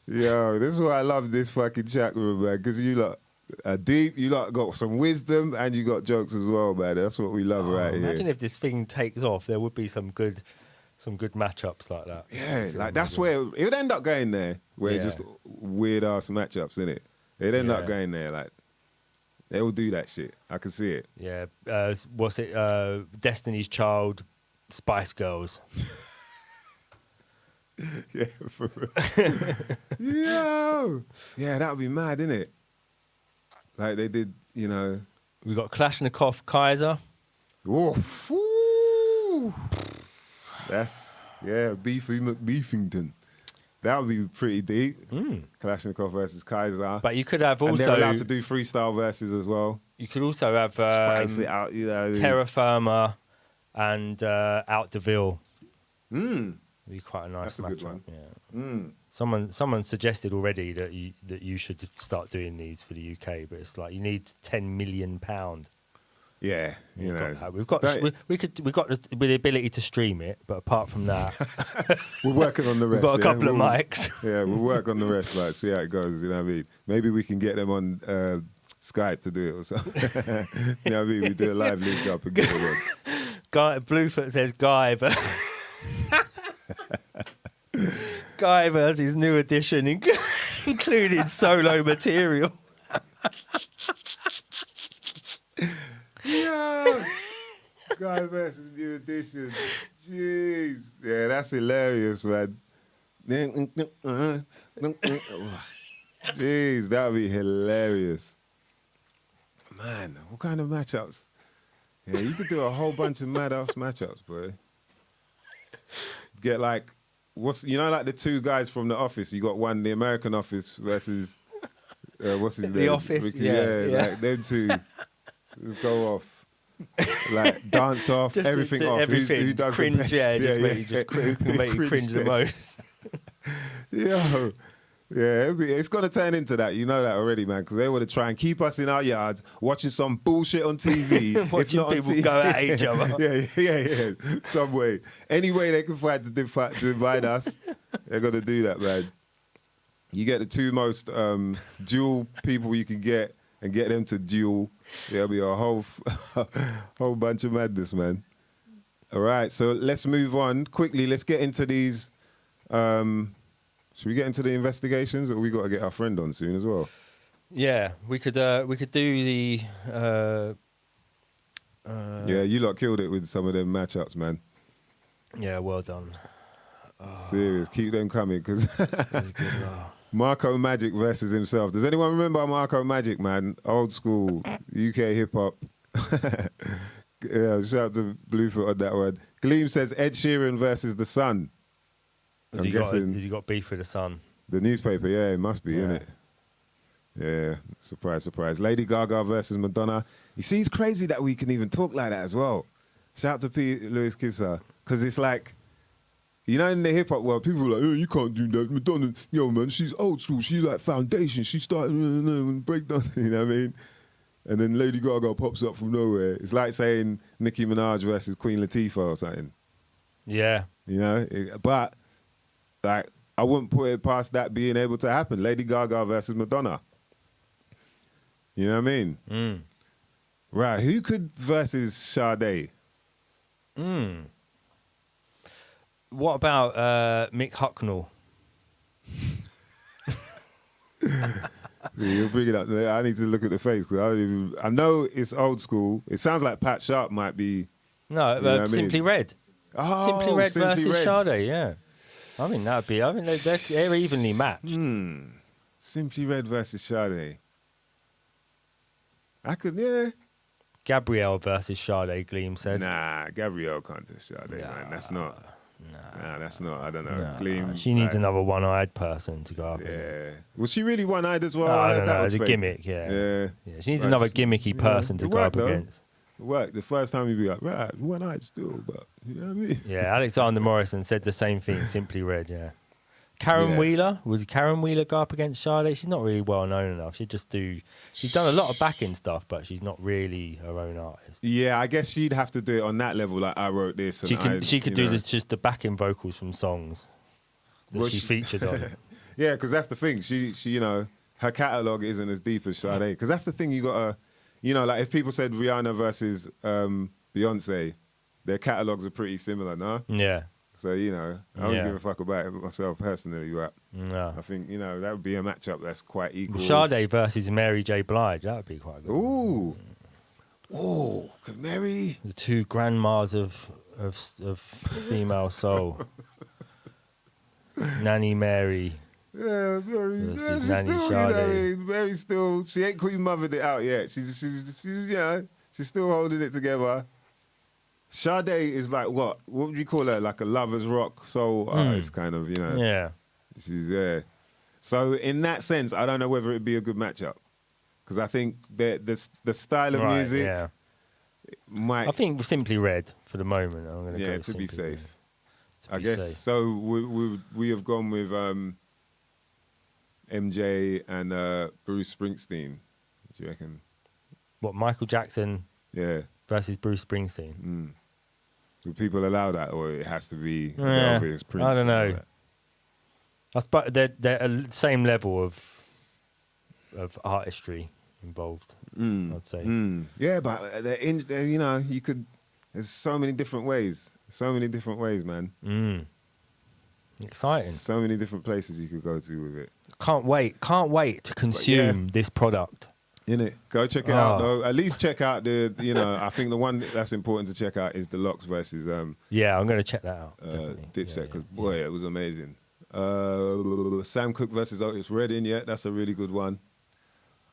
Yo, this is why I love this fucking chat room, man, because you lot are deep, you lot got some wisdom, and you got jokes as well, man. That's what we love right here. Imagine if this thing takes off, there would be some good matchups like that. Yeah, like that's where it would end up going there, where it's just weird ass matchups, innit? It'd end up going there, like they will do that shit. I can see it. Yeah, what's it? Destiny's Child, Spice Girls. Yeah, for real. Yo, yeah, that would be mad, innit? Like they did, you know. We got Kalashnikov, Kaiser. Oof. That's Beefy McBeefington. That would be pretty deep. Kalashnikov versus Kaiser. But you could have also... And they're allowed to do freestyle verses as well. You could also have... Spice it out, you know. Terra Firma and Out Deville. Would be quite a nice matchup. Good one. Yeah. Someone suggested already that you should start doing these for the UK, but it's like you need £10 million. Yeah, you know. We've got the ability to stream it, but apart from that, we're working on the rest. We've got a couple of mics. Yeah, we'll work on the rest, like see how it goes. You know what I mean? Maybe we can get them on Skype to do it or something. You know what I mean? We do a live link up and get it on. Bluefoot says Guy, but Guy versus new edition, including solo material. Yeah, Guy versus new edition. Jeez, yeah, that's hilarious, man. Jeez, that would be hilarious. Man, what kind of matchups? Yeah, you could do a whole bunch of mad-ass matchups, boy. Get like, like the two guys from The Office? You got one, the American Office versus, what's his name? The Office, Ricky, yeah. Like them two. Just go off. Like, dance off, just everything off. Everything. Who does cringe, the best? Who can make you cringe the most. Yo. Yeah, it's going to turn into that. You know that already, man, because they want to try and keep us in our yards watching some bullshit on TV. Watching people go at each other. Yeah. Some way. Any way they can find to divide us, they're going to do that, man. You get the two most dual people you can get and get them to duel. There'll be a whole bunch of madness, man. All right, so let's move on. Quickly, let's get into these... should we get into the investigations, or we got to get our friend on soon as well? Yeah, we could do the. Yeah, you lot killed it with some of them matchups, man. Yeah, well done. Serious. Keep them coming because Marco Magic versus himself. Does anyone remember Marco Magic, man? Old school UK hip hop. Yeah, shout out to Bluefoot on that one. Gleam says Ed Sheeran versus The Sun. Has he got beef with The Sun? The newspaper, yeah, it must be, innit? Yeah, surprise, surprise. Lady Gaga versus Madonna. You see, it's crazy that we can even talk like that as well. Shout out to P. Louis Kisser. Because it's like, you know, in the hip hop world, people are like, oh, you can't do that. Madonna, yo, man, she's old school. She's like foundation. She started breakdown, you know what I mean? And then Lady Gaga pops up from nowhere. It's like saying Nicki Minaj versus Queen Latifah or something. Yeah. You know? But, like, I wouldn't put it past that being able to happen. Lady Gaga versus Madonna. You know what I mean? Mm. Right. Who could versus Sade? What about Mick Hucknall? You'll bring it up. I need to look at the face because I know it's old school. It sounds like Pat Sharp might be. No, you know what I Simply mean? Red. Oh, Simply Red Simply versus Red. Sade, yeah. I mean, that'd be. I mean, they're evenly matched. Simply Red versus Sade. I could, yeah. Gabrielle versus Sade, Gleam said. Nah, Gabrielle can't do Sade, man. That's not. Nah, that's not. I don't know. Nah, Gleam. she needs another one-eyed person to go up against. Yeah. Was she really one-eyed as well? Oh, I don't That know. was It's a fake. gimmick, yeah. Yeah. She needs Right. another gimmicky person to It go up worked, though. against. It worked. The first time you'd be like, right, one-eyed still, but you know what I mean? Yeah, Alexander Morrison said the same thing. Simply Red, yeah. Karen Yeah. Wheeler, would Karen Wheeler go up against Sade? She's not really well known enough. She's done a lot of backing stuff, but she's not really her own artist. Yeah, I guess she'd have to do it on that level. Like I wrote this. And She could you do know. just the backing vocals from songs that Well, she featured on. Yeah, because that's the thing. She, you know, her catalog isn't as deep as Sade. Because that's the thing you gotta, you know, like if people said Rihanna versus Beyonce, their catalogs are pretty similar, no? Yeah. So you know, I don't Yeah. give a fuck about it myself personally, but No. I think you know that would be a matchup that's quite equal. Sade versus Mary J. Blige, that would be quite good. Ooh, cause Mary. The two grandmas of female soul. Nanny Mary. Yeah, Mary. Versus Yeah, she's Nanny still, you know, Sade. Mary's still. She ain't queen mothered it out yet. She's you know, she's still holding it together. Sade is like what? What would you call her? Like a lovers rock soul artist, kind of, you know. Yeah. She's So in that sense, I don't know whether it'd be a good matchup because I think the style of music Yeah. might. I think Simply Red for the moment. I'm going to go yeah, with to be Simply safe. Red. I be guess safe. so. We have gone with MJ and Bruce Springsteen. Do you reckon? What, Michael Jackson Yeah. versus Bruce Springsteen? Do people allow that, or it has to be the Yeah, obvious Prince? I don't and all know. that? I suppose they're the same level of artistry involved. I'd say. Yeah, but they're, you know, you could. There's so many different ways. So many different ways, man. Exciting. So many different places you could go to with it. Can't wait to consume this product. Innit? Go check it out, though. At least check out the, you know, I think the one that's important to check out is the Locks versus Yeah, I'm going to check that out. Definitely. Dipset, because, boy, it was amazing. Sam Cooke versus Otis Redding, yeah, that's a really good one.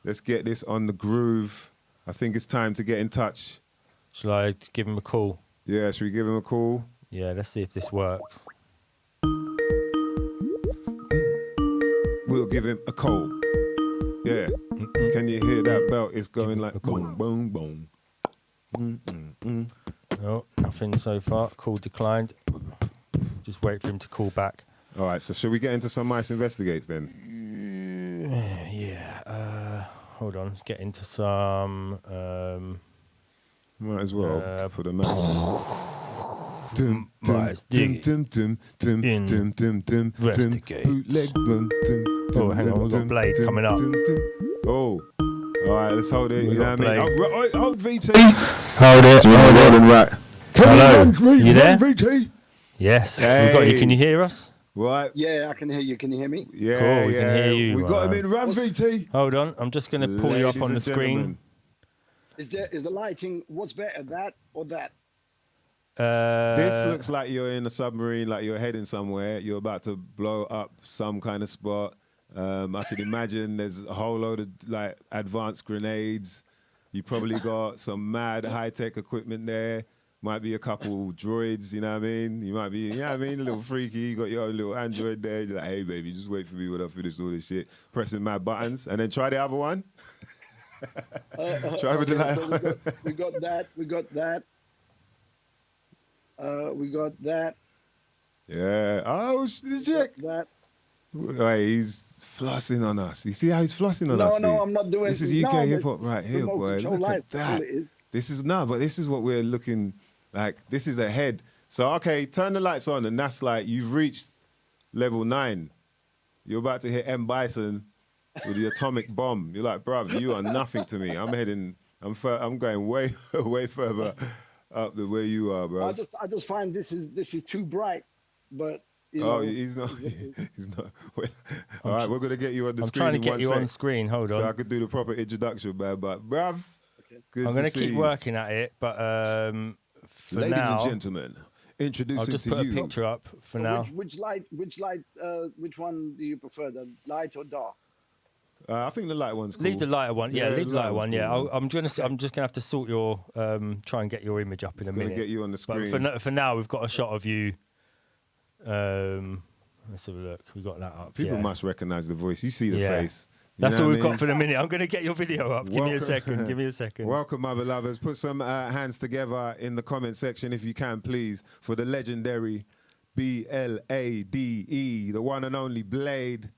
Let's get this on the groove. I think it's time to get in touch. Shall I give him a call? Yeah, should we give him a call? Yeah, let's see if this works. We'll give him a call. Yeah. Can you hear that belt? It's going like boom, boom, boom. No, nothing so far. Call declined. Just wait for him to call back. All right, so should we get into some Mice Investigates then? Yeah. Hold on. Get into some. Might as well for the match. Investigate. Oh, hang on, we've got Blade coming up. Oh, all right, let's hold it. We You know got what I mean? Blade. Hold VT. Hold it. Right. Hello. You there? VT. Yes. We've got you. Can you hear us? Right. Yeah, I can hear you. Can you hear me? Yeah, Cool, we can hear you, We got him in. Run, VT. Hold on. I'm just going to pull you up Ladies on the and screen. gentlemen. Is the lighting? What's better, that or that? This looks like you're in a submarine, like you're heading somewhere. You're about to blow up some kind of spot. I can imagine there's a whole load of like advanced grenades. You probably got some mad high-tech equipment there. Might be a couple droids, you know what I mean? You might be, you know what I mean, a little freaky. You got your own little android there. You're like, hey, baby, just wait for me when I finish all this shit. Pressing mad buttons. And then try the other one. Try with the so we got that. We got that. We got that. Yeah. Oh, check. That. Wait, he's flossing on us. You see how he's flossing on us? No, I'm not doing. This is UK hip hop right here, boy. Look at that. This is but this is what we're looking like. This is the head. So okay, turn the lights on, and that's like you've reached level 9. You're about to hit M Bison with the atomic bomb. You're like, bruv, you are nothing to me. I'm going way way further up than where you are, bro. I just find this is too bright, but. He's not. He's not. All right, we're gonna get you on the screen. I'm trying to get you on screen. Hold on. So I could do the proper introduction, man. But bruv, I'm gonna keep working at it. But for ladies now, and gentlemen, introducing I'll just to put you. a picture up for now. Which one do you prefer, the light or dark? I think the light one's cool. Leave the lighter one. Yeah, leave the lighter one. Cool, yeah, man. I'm just gonna have to sort your try and get your image up in a minute. Get you on the screen. But for now, we've got a shot of you. Let's have a look. We got that up. People must recognize the voice. You see the face. That's all we've got for the minute. I'm going to get your video up. Give me a second. Give me a second. Welcome, my beloveds. Put some hands together in the comment section if you can, please, for the legendary BLADE, the one and only Blade.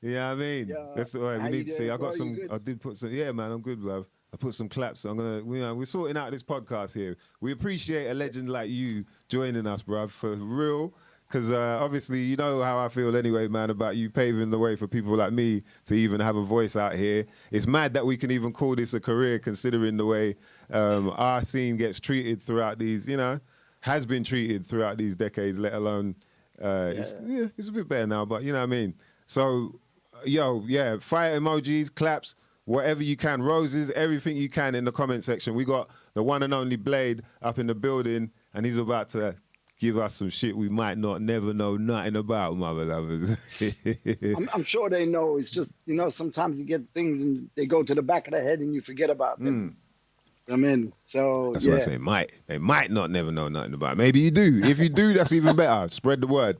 You know what I mean? Yeah. That's the way we need to see. I got some. Good? I did put some. Yeah, man, I'm good, bruv. I put some claps. We're sorting out this podcast here. We appreciate a legend like you joining us, bruv, for real. Because obviously, you know how I feel anyway, man, about you paving the way for people like me to even have a voice out here. It's mad that we can even call this a career, considering the way our scene gets treated throughout these, has been treated throughout these decades, let alone, it's a bit better now, but you know what I mean? So, fire emojis, claps, whatever you can, roses, everything you can in the comment section. We got the one and only Blade up in the building, and he's about to give us some shit we might never know nothing about, my beloveds. I'm sure they know. It's just, sometimes you get things and they go to the back of the head and you forget about them. I mean, so that's what I say. They might not never know nothing about it. Maybe you do. If you do, that's even better. Spread the word.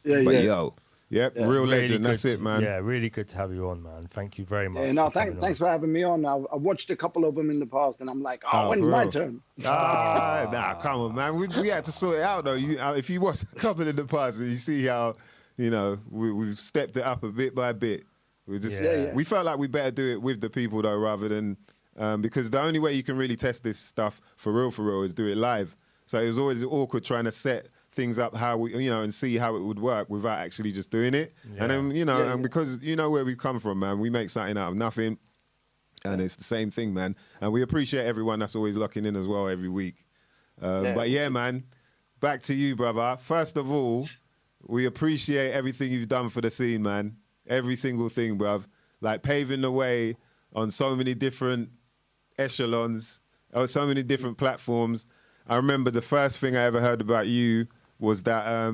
Real really legend. That's it, man. Yeah, really good to have you on, man. Thank you very much. Yeah, no, thanks for having me on. I've watched a couple of them in the past, and I'm like, when's my turn? Nah, come on, man. We had to sort it out, though. If you watch a couple in the past, and you see how, we've stepped it up a bit by bit. We felt like we better do it with the people, though, rather than because the only way you can really test this stuff for real is do it live. So it was always awkward trying to set things up how we, and see how it would work without actually just doing it. Yeah. And then, and because where we've come from, man, we make something out of nothing. And it's the same thing, man. And we appreciate everyone that's always locking in as well every week. But yeah, man, back to you, brother. First of all, we appreciate everything you've done for the scene, man. Every single thing, bruv. Like paving the way on so many different echelons, so many different platforms. I remember the first thing I ever heard about you was that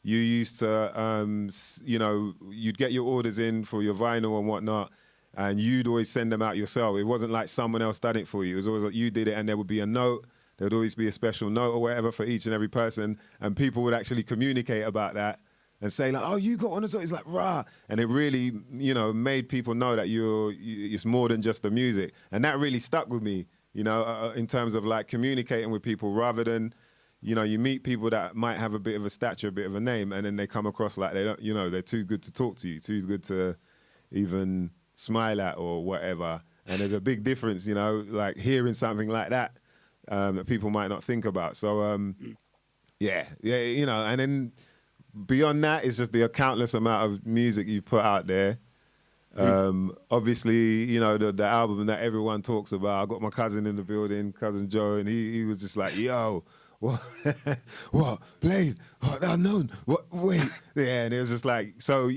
you used to, you'd get your orders in for your vinyl and whatnot, and you'd always send them out yourself. It wasn't like someone else done it for you. It was always like you did it, and there would be a note. There would always be a special note or whatever for each and every person, and people would actually communicate about that and say like, oh, you got one as well. It's like, rah. And it really, made people know that it's more than just the music. And that really stuck with me, in terms of like communicating with people rather than, you meet people that might have a bit of a stature, a bit of a name, and then they come across like they don't, they're too good to talk to you, too good to even smile at or whatever. And there's a big difference, like hearing something like that that people might not think about. So, and then beyond that, it's just the countless amount of music you put out there. Obviously, the album that everyone talks about. I got my cousin in the building, Cousin Joe, and he was just like, yo, what? Blade? What? Unknown? What? Wait. Yeah, and it was just like, so,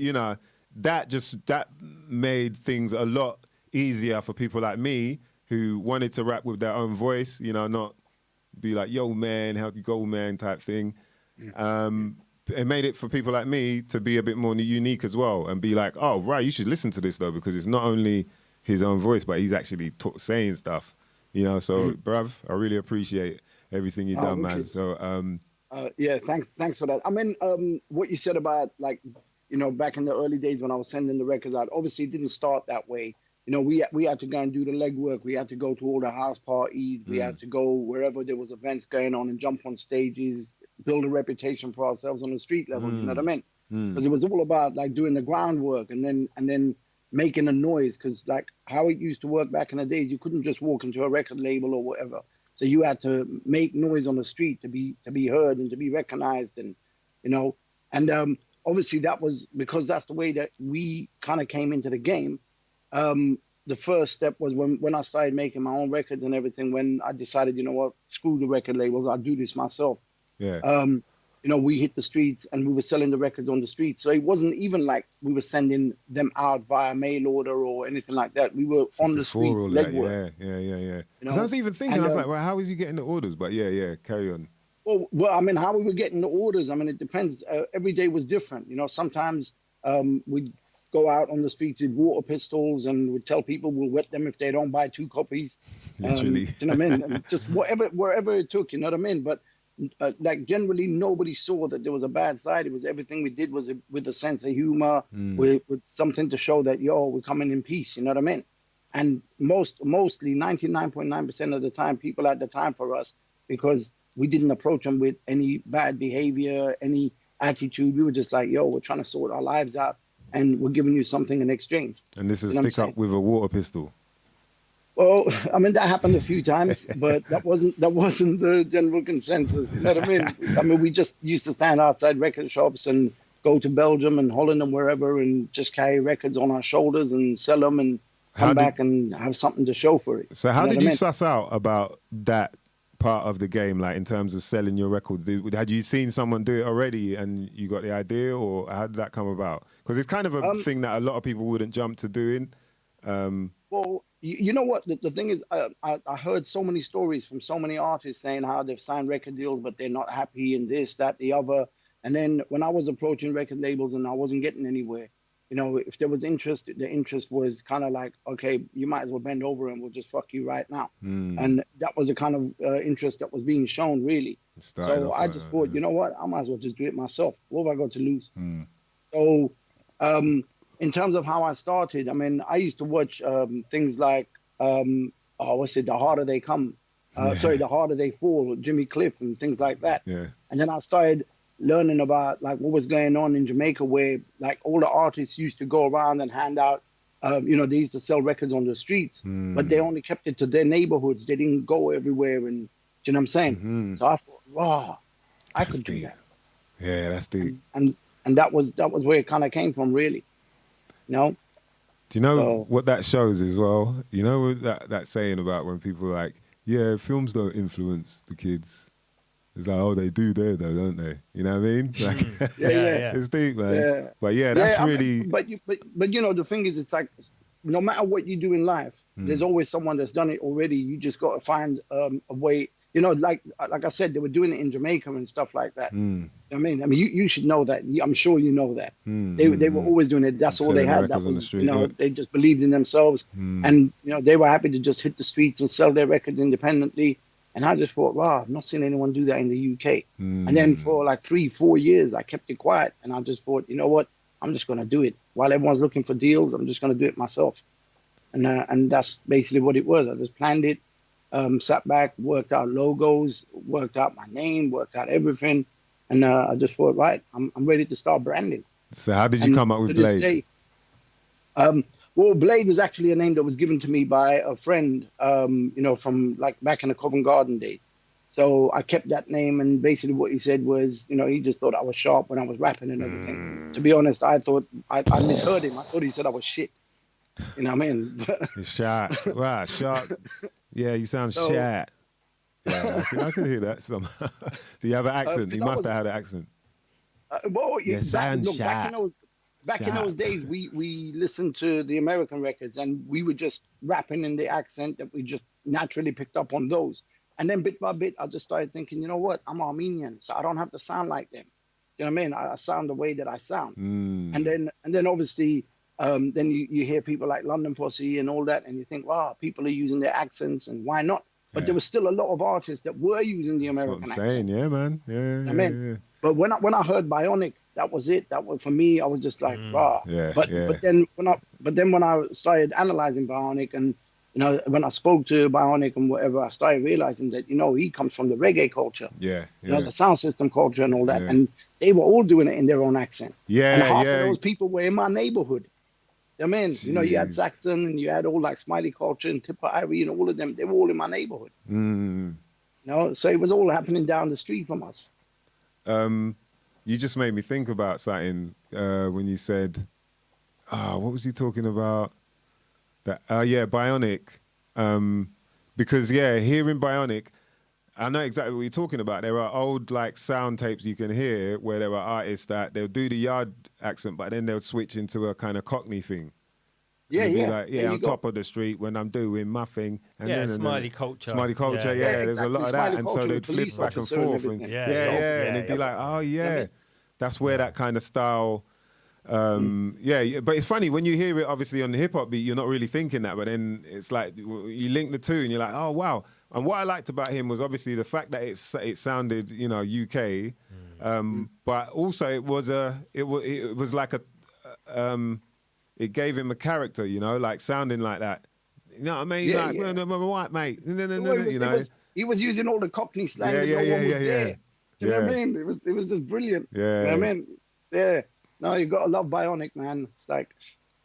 that made things a lot easier for people like me who wanted to rap with their own voice, not be like, yo, man, how you go, man, type thing. It made it for people like me to be a bit more unique as well and be like, oh, right, you should listen to this, though, because it's not only his own voice, but he's actually saying stuff, you know? So, bruv, I really appreciate everything you've done, man. So, yeah, thanks for that. I mean, what you said about, like, you know, back in the early days when I was sending the records out, obviously it didn't start that way. You know, we had to go and do the legwork. We had to go to all the house parties. We had to go wherever there was events going on and jump on stages, build a reputation for ourselves on the street level. You know what I mean? Because it was all about like doing the groundwork and then making a noise. Because like how it used to work back in the days, you couldn't just walk into a record label or whatever. So you had to make noise on the street to be heard and to be recognized, and you know, and obviously that was because that's the way that we kind of came into the game. The first step was when I started making my own records and everything. When I decided, you know what, screw the record labels, I'll do this myself. Yeah. You know, we hit the streets and we were selling the records on the streets. So it wasn't even like we were sending them out via mail order or anything like that. We were on the streets, legwork. Yeah. Because I was even thinking, I was like, well, how is he getting the orders? But yeah, carry on. Well, I mean, how we were getting the orders, I mean, it depends. Every day was different. You know, sometimes we'd go out on the streets with water pistols and we'd tell people we'll wet them if they don't buy 2 copies. Literally. You know what I mean? And just wherever it took, you know what I mean? But like generally nobody saw that there was a bad side. It was everything we did was with a sense of humor, with something to show that, yo, we're coming in peace. You know what I mean? And mostly 99.9% of the time, people had the time for us because we didn't approach them with any bad behavior, any attitude. We were just like, yo, we're trying to sort our lives out and we're giving you something in exchange. And this is stick up with a water pistol. Well, I mean, that happened a few times, but that wasn't the general consensus. You know what I mean? I mean, we just used to stand outside record shops and go to Belgium and Holland and wherever and just carry records on our shoulders and sell them and come back and have something to show for it. So how did you suss out about that part of the game, like in terms of selling your records? Had you seen someone do it already and you got the idea, or how did that come about? Because it's kind of a thing that a lot of people wouldn't jump to doing. Well, you know what? The thing is, I heard so many stories from so many artists saying how they've signed record deals, but they're not happy and this, that, the other. And then when I was approaching record labels and I wasn't getting anywhere, you know, if there was interest, the interest was kind of like, okay, you might as well bend over and we'll just fuck you right now. And that was the kind of interest that was being shown, really. So I just thought, you know what? I might as well just do it myself. What have I got to lose? So in terms of how I started, I mean, I used to watch things like, The Harder They Come, The Harder They Fall, Jimmy Cliff and things like that. Yeah. And then I started learning about like what was going on in Jamaica, where like all the artists used to go around and hand out, you know, they used to sell records on the streets, but they only kept it to their neighborhoods. They didn't go everywhere. And do you know what I'm saying? So I thought, wow, I could do that. Yeah, that's deep. And that was where it kind of came from, really. You know? Do you know what that shows as well? You know that saying about when people are like, yeah, films don't influence the kids. It's like, oh, they do there though, don't they? You know what I mean? Like, it's deep, man. Yeah. But yeah, that's really. But you know, the thing is, it's like, no matter what you do in life, there's always someone that's done it already. You just got to find a way. You know, like I said, they were doing it in Jamaica and stuff like that. I mean, you should know that. I'm sure you know that. They were always doing it. That's all they had. That was, you know, they just believed in themselves, and you know, they were happy to just hit the streets and sell their records independently. And I just thought, wow, I've not seen anyone do that in the UK. And then for like 3-4 years, I kept it quiet. And I just thought, you know what? I'm just going to do it. While everyone's looking for deals, I'm just going to do it myself. And that's basically what it was. I just planned it, sat back, worked out logos, worked out my name, worked out everything. And I just thought, right, I'm ready to start branding. So how did you come up with Blade? Well, Blade was actually a name that was given to me by a friend, you know, from like back in the Covent Garden days. So I kept that name, and basically what he said was, you know, he just thought I was sharp when I was rapping and everything. To be honest, I thought I misheard him. I thought he said I was shit. You know what I mean? Sharp. Wow, sharp. Yeah, you sound shat. Yeah, I can hear that somehow. Do you have an accent? You must have had an accent. Well, you sound shat. Back in those days, we listened to the American records and we were just rapping in the accent that we just naturally picked up on those. And then bit by bit, I just started thinking, you know what? I'm Armenian, so I don't have to sound like them. You know what I mean? I sound the way that I sound. And then obviously, then you hear people like London Posse and all that, and you think, wow, people are using their accents, and why not? But there was still a lot of artists that were using the American accent. Saying, yeah, man. Yeah. But when I heard Bionic, that was it. That was for me. I was just like, wow. But then when I started analyzing Bionic, and when I spoke to Bionic and whatever, I started realizing that he comes from the reggae culture. The sound system culture and all that, and they were all doing it in their own accent. And half of those people were in my neighborhood. I mean, you had Saxon and you had all like Smiley Culture and Tipper Irie and all of them. They were all in my neighborhood. So it was all happening down the street from us. You just made me think about something when you said, what was he talking about? That Bionic. Because hearing Bionic, I know exactly what you're talking about. There are old like sound tapes you can hear where there are artists that they'll do the yard accent, but then they'll switch into a kind of Cockney thing. Yeah, be like, on top of the street when I'm doing my thing. And Smiley culture. Smiley culture, there's a lot of that. And so they'd flip back and forth. And and it'd be like, that's where that kind of style... but it's funny when you hear it obviously on the hip hop beat, you're not really thinking that, but then it's like you link the two and you're like, oh wow. And what I liked about him was obviously the fact that it sounded UK, but also it was like it gave him a character, like sounding like that. You know what I mean? I'm a white mate. He was using all the Cockney slang that no one would dare. You know what I mean? It was just brilliant. You know what I mean? Yeah. No, you've got to love Bionic, man. It's like,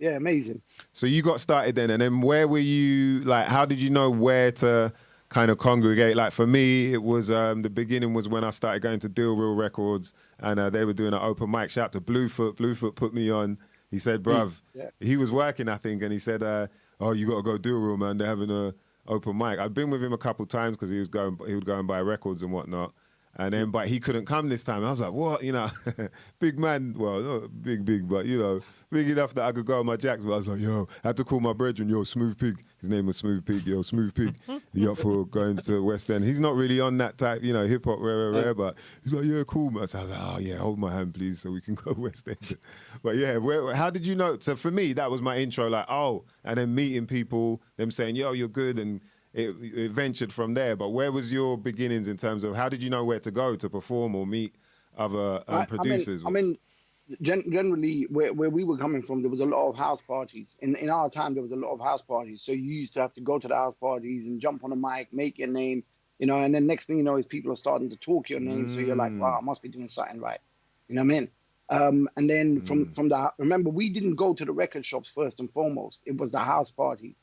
amazing. So you got started then, and then where were you, like, how did you know where to kind of congregate? Like for me, it was, the beginning was when I started going to Deal Real Records, and they were doing an open mic. Shout out to Bluefoot. Bluefoot put me on. He said, bruv, he was working, I think, and he said, oh, you got to go Deal Real, man. They're having a open mic. I'd been with him a couple times because he would go and buy records and whatnot. And then, but he couldn't come this time. I was like, what? Big man. Well, not big, but, big enough that I could go on my jacks. But I was like, yo, I had to call my brethren, yo, Smooth Pig. His name was Smooth Pig, yo, Smooth Pig. You up for going to West End? He's not really on that type, hip hop, rare, but he's like, yeah, cool, man. So I was like, oh, yeah, hold my hand, please, so we can go West End. But yeah, how did you know? So for me, that was my intro, like, oh, and then meeting people, them saying, yo, you're good, and it ventured from there. But where was your beginnings in terms of how did you know where to go to perform or meet other producers? Generally, where we were coming from, there was a lot of house parties. In our time, there was a lot of house parties. So you used to have to go to the house parties and jump on a mic, make your name, and then next thing you know is people are starting to talk your name. So you're like, wow, I must be doing something right. You know what I mean? And then from the, remember, we didn't go to the record shops first and foremost. It was the house party.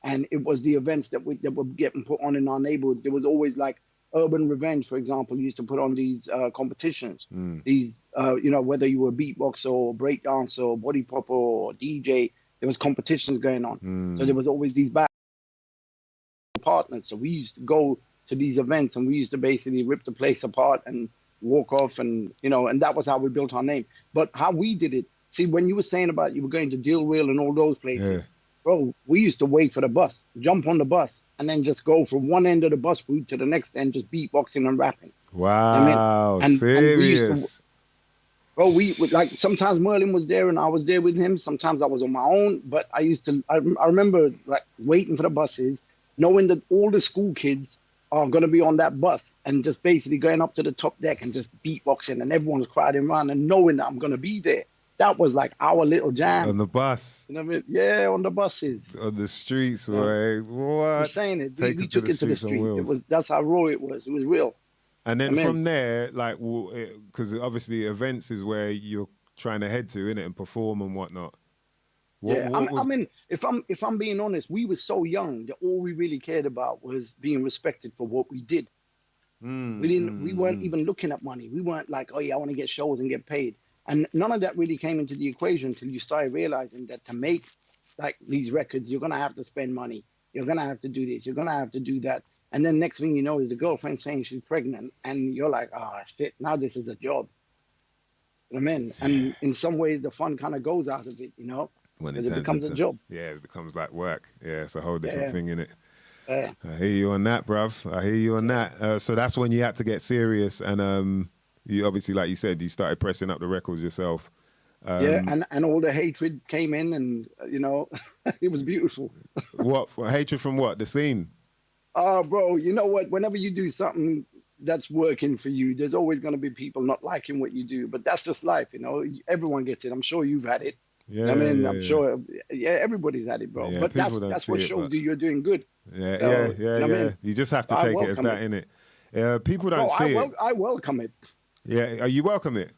And it was the events that were getting put on in our neighborhoods. There was always like Urban Revenge, for example, used to put on these competitions. These, whether you were a beatboxer or breakdancer or body popper or DJ, there was competitions going on. So there was always these battle partners. So we used to go to these events and we used to basically rip the place apart and walk off and that was how we built our name. But how we did it, see, when you were saying about you were going to Deal Real and all those places, bro, we used to wait for the bus, jump on the bus, and then just go from one end of the bus route to the next end, just beatboxing and rapping. Wow, serious. And we like sometimes Merlin was there and I was there with him. Sometimes I was on my own, but I remember like waiting for the buses, knowing that all the school kids are going to be on that bus and just basically going up to the top deck and just beatboxing and everyone's crowding around and knowing that I'm going to be there. That was like our little jam. On the bus. You know what I mean? Yeah, on the buses. On the streets, right? What? I'm saying it. We took it to the street. That's how raw it was. It was real. And then from there, like, because obviously events is where you're trying to head to, innit, and perform and whatnot. I mean, if I'm being honest, we were so young that all we really cared about was being respected for what we did. We weren't even looking at money. We weren't like, oh yeah, I want to get shows and get paid. And none of that really came into the equation until you started realizing that to make like these records, you're going to have to spend money. You're going to have to do this. You're going to have to do that. And then next thing you know is the girlfriend saying she's pregnant. And you're like, oh, shit, now this is a job. You know what I mean? And in some ways, the fun kind of goes out of it, when it becomes a job. Yeah, it becomes like work. Yeah, it's a whole different thing, innit? I hear you on that, bruv. I hear you on that. So that's when you had to get serious, and you obviously, like you said, you started pressing up the records yourself. Yeah, and all the hatred came in, and it was beautiful. What hatred from what? The scene? Oh, bro, you know what? Whenever you do something that's working for you, there's always going to be people not liking what you do. But that's just life, Everyone gets it. I'm sure you've had it. Yeah, I'm sure. Yeah, everybody's had it, bro. Yeah, but that's what shows you you're doing good. Yeah. You just have to take it as that, innit? People don't see it. I welcome it. Yeah, you welcome it.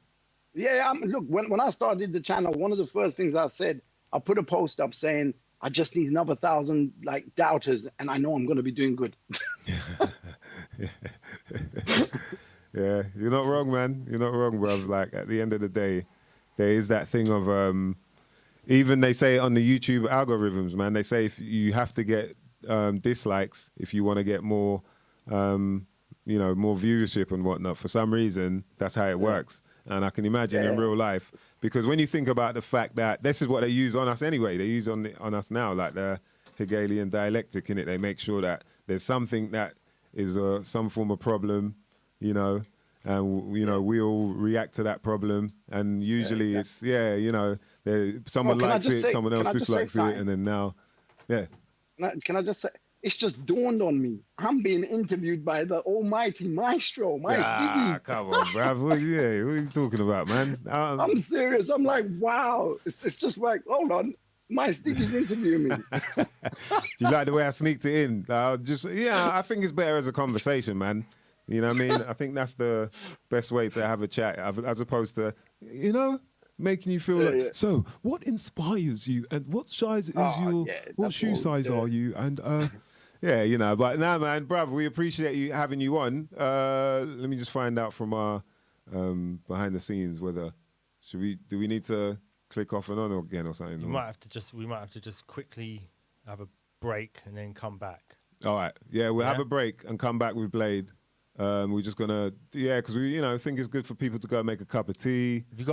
Yeah, look, when I started the channel, one of the first things I said, I put a post up saying, I just need another 1,000 doubters, and I know I'm going to be doing good. Yeah, you're not wrong, man. You're not wrong, bruv. Like, at the end of the day, there is that thing of, even they say on the YouTube algorithms, man, they say if you have to get dislikes if you want to get more, more viewership and whatnot. For some reason, that's how it works. And I can imagine in real life, because when you think about the fact that this is what they use on us anyway, they use on us now, like the Hegelian dialectic in it. They make sure that there's something that is some form of problem, and we all react to that problem. And usually it's someone likes it, someone else dislikes it, and then now, Can I just say? It's just dawned on me. I'm being interviewed by the almighty maestro, MYSDIGGI. Come on, bruv. What are you talking about, man? I'm serious. I'm like, wow. It's just like, hold on. MYSDIGGI's interviewing me. Do you like the way I sneaked it in? I think it's better as a conversation, man. You know what I mean? I think that's the best way to have a chat, as opposed to, making you feel so what inspires you, and what size is what shoe size are you? And but nah, man, bruv, we appreciate you having you on. Let me just find out from our behind the scenes whether do we need to click off and on again or something? We might have to just quickly have a break and then come back. All right, we'll have a break and come back with Blade. We're just gonna, because we, think it's good for people to go make a cup of tea. Have you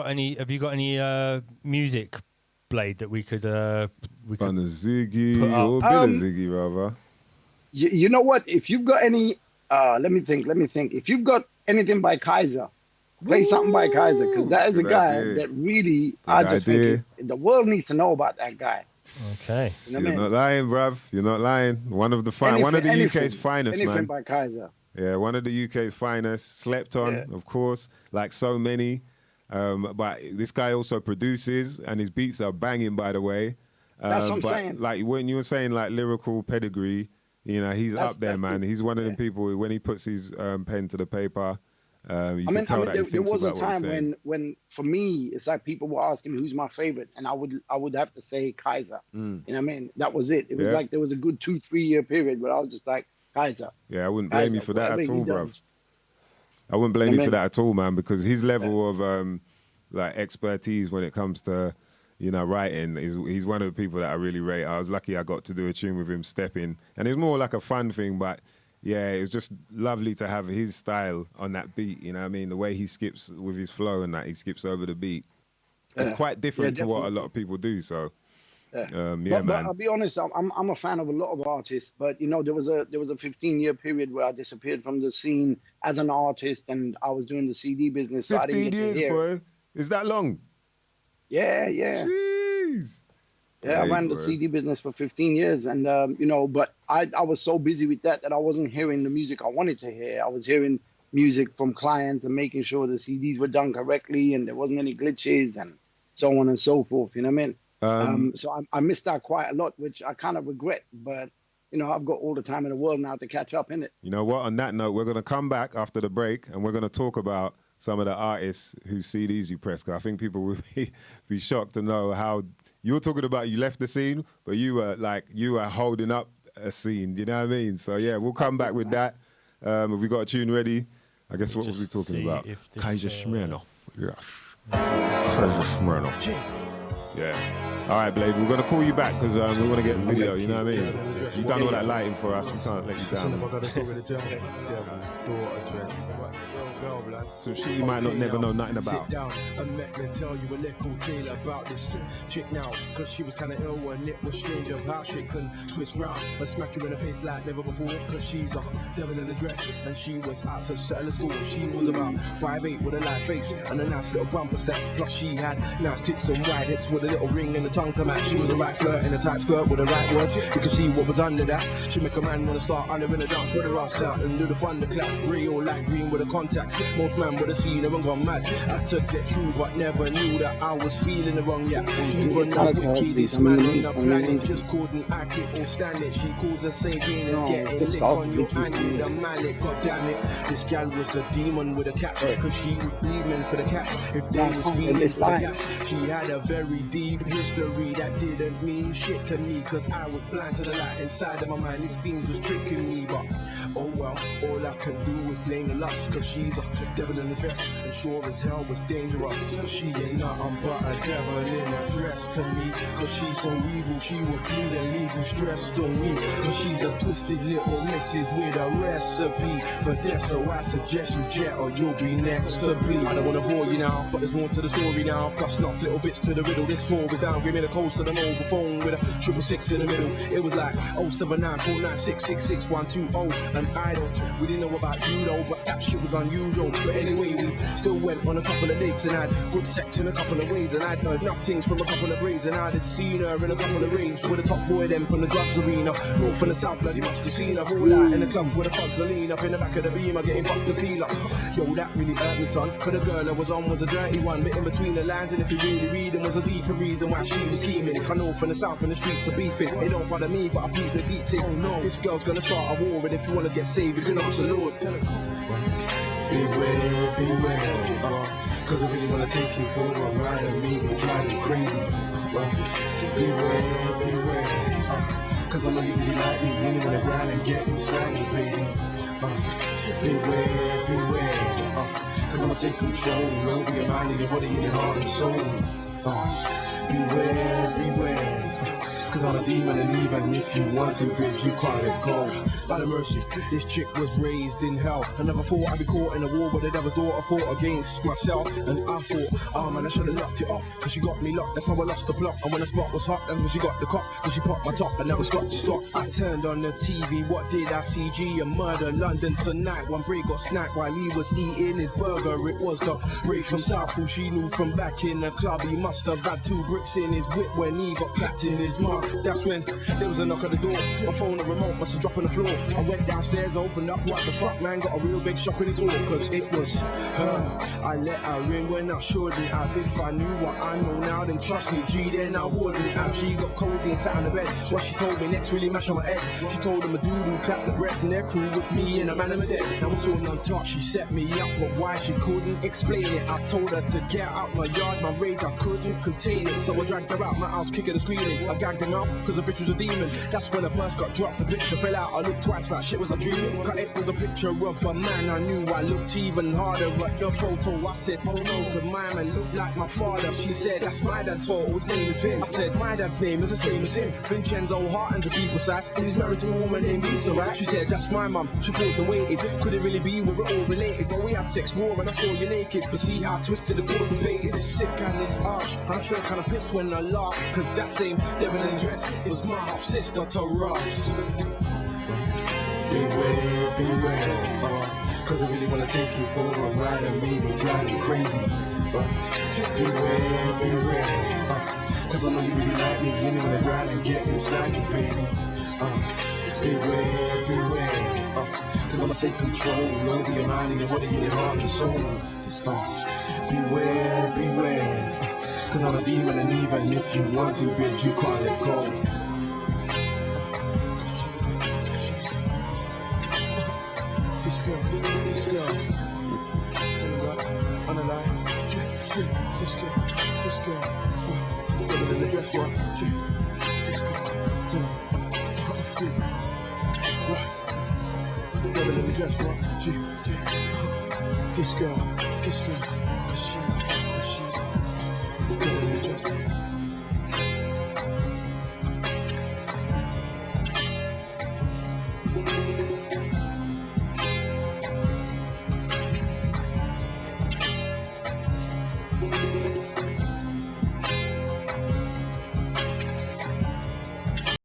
got any music, Blade, that we could Ziggy or bit of Ziggy rather? You know what? If you've got any, let me think. If you've got anything by Kaiser, play something by Kaiser, because that is a guy that really, think the world needs to know about that guy. Okay. You're not lying, bruv. You're not lying. One of the UK's finest, man. Anything by Kaiser. Yeah, one of the UK's finest. Slept on, of course, like so many. But this guy also produces, and his beats are banging, by the way. That's what I'm saying. Like when you were saying like lyrical pedigree, he's up there, man. He's one of them people, when he puts his pen to the paper, you can tell that he thinks about what he's saying. There was a time when for me, it's like people were asking me who's my favorite, and I would have to say Kaiser. You know what I mean? That was it. It was like there was a good 2-3 year period where I was just like, Kaiser. Yeah, I wouldn't blame you for that at all, bro. I wouldn't blame you for that at all, man, because his level of expertise when it comes to writing, he's one of the people that I really rate. I was lucky I got to do a tune with him, Stepping, and it was more like a fun thing, but it was just lovely to have his style on that beat. You know what I mean? The way he skips with his flow and that he skips over the beat, it's quite different to what a lot of people do. So. But I'll be honest, I'm a fan of a lot of artists, but there was a 15-year period where I disappeared from the scene as an artist, and I was doing the CD business. 15 years, boy. Is that long? Yeah. Jeez. Yeah, I ran the CD business for 15 years, and but I was so busy with that I wasn't hearing the music I wanted to hear. I was hearing music from clients and making sure the CDs were done correctly and there wasn't any glitches and so on and so forth. You know what I mean? So I missed out quite a lot, which I kind of regret, but I've got all the time in the world now to catch up in it. You know what? On that note, we're going to come back after the break and we're going to talk about some of the artists whose CDs you press. Cause I think people will be shocked to know how you're talking about you left the scene, but you were holding up a scene. Do you know what I mean? So yeah, we'll come back with that. Have we got a tune ready? I guess what was we talking about? Kaiser Smirnoff. Yes. Kaiser Smirnoff. Yeah. All right, Blade, we're going to call you back because we want to get the video, you know what I mean? You've done all that lighting for us, we can't let you down. some shit you might not never know nothing about. Sit down and let me tell you a little tale about this chick now, cause she was kinda ill and it was strange of how she can twist round and smack you in the face like never before, cause she's a devil in a dress and she was out to settle a score. She was about 5'8" with a light face and a nice little bumper step, plus she had nice tits and wide hips with a little ring and a tongue to match. She was a right flirt in a tight skirt with the right words, you could see what was under that. She make a man wanna start under in a dance, put her ass out and do the thunderclap. Grey or light green with the contacts, most man would have seen her and gone mad. Had to get true but never knew that I was feeling the wrong, yeah. Even though wickedest man on the planet just couldn't act it or stand it. She calls the same pain as getting licked on your hand with a mallet. God damn it, this gal was a demon with a catch, cause she would bleed men for the catch if they was feeling for the catch. She had a very deep history that didn't mean shit to me, cause I was blind to the light inside of my mind. These things was tricking me, but oh well, all I can do is blame the lust, cause she's a devil in a dress and sure as hell was dangerous. She ain't nothing but a devil in a dress to me, cause she's so evil she would bleed and leave you stressed on me, cause she's a twisted little missus with a recipe for death. So I suggest you jet or you'll be next to bleed. I don't wanna bore you now, but there's more to the story now, plus enough little bits to the riddle. This whore was down, give me the coast to the mobile phone with a 666 in the middle. It was like 07949666120, and I don't really know about you though, but that shit was unusual. But anyway, we still went on a couple of dates and had good sex in a couple of ways, and I'd heard enough things from a couple of braids, and I'd seen her in a couple of raves with a top boy them from the drugs arena. North and the south, bloody must have seen her all out in the clubs where the thugs are lean up in the back of the beamer getting fucked to feel up. Yo, that really hurt me, son, cause the girl I was on was a dirty one, but in between the lines, and if you really read them, was a deeper reason why she was scheming. I know from the south and the streets are beefing. It don't bother me, but I peep the deep thing. Oh no, this girl's gonna start a war, and if you wanna get saved, you can ask the Lord. Tell her. Beware, beware, cause I really wanna take you for a ride and make me drive you crazy. Beware, beware, cause I know you really like me, leaning on the ground and get inside me, baby. Beware, beware, cause I'ma take control over your mind and your body and your heart and soul. Beware, beware, cause I'm a demon, and even if you want to, bitch, you can't let go. By the mercy, this chick was raised in hell. I never thought I'd be caught in a war, but the devil's daughter fought against myself. And I thought, oh man, I should've locked it off, cause she got me locked, that's how I lost the plot. And when the spot was hot, that's when she got the cop, cause she popped my top, and that was got to stop. I turned on the TV, what did I see? G, a murder, London tonight. One break got snapped while he was eating his burger. It was the break from South, who she knew from back in the club. He must have had 2 bricks in his whip when he got clapped in his mug. That's when there was a knock at the door. My phone, the remote must have dropped on the floor. I went downstairs, opened up, what the fuck, man? Got a real big shock when it's all, cause it was her. I let her in when I shouldn't have. If I knew what I know now, then trust me, G, then I wouldn't have. She got cozy and sat on the bed. What she told me next really mashed on my head. She told them a doodle, clap the breath, and their crew with me and a man in my dead. Now it's all untouched, she set me up, but why she couldn't explain it. I told her to get out my yard, my rage, I couldn't contain it. So I dragged her out my house, kicking and screaming. I gagged her mouth, cause the bitch was a demon. That's when the purse got dropped, the picture fell out. I looked twice like shit was a dream. Cause it was a picture of a man I knew. I looked even harder at the photo. I said, oh no, cause my man looked like my father. She said, that's my dad's photo, his name is Vin. I said, my dad's name is the same as him, Vincenzo Harton to be precise. And he's married to a woman named Lisa, right? She said, that's my mum. She paused and waited. Could it really be we were all related? But we had sex raw and I saw you naked. But see how twisted the cause of fate is. It's sick and it's harsh. I feel kinda pissed when I laugh, cause that same devil in dress was my half sister to Ross. Beware, beware, cause I really wanna take you for a ride and maybe drive you crazy. Beware, beware, cause I know you really like me, leaning on the ground and get inside you, baby. Beware, beware, cause I'ma take control over your mind and your body and your heart and soul. Beware, beware, cause I'm a demon, and even if you want to, bitch, you can't let go. This girl, tell me what, on the line, this girl, woman in the dress, what, this girl, tell me, right, woman in the dress, what, this girl, cause she's, woman in the dress,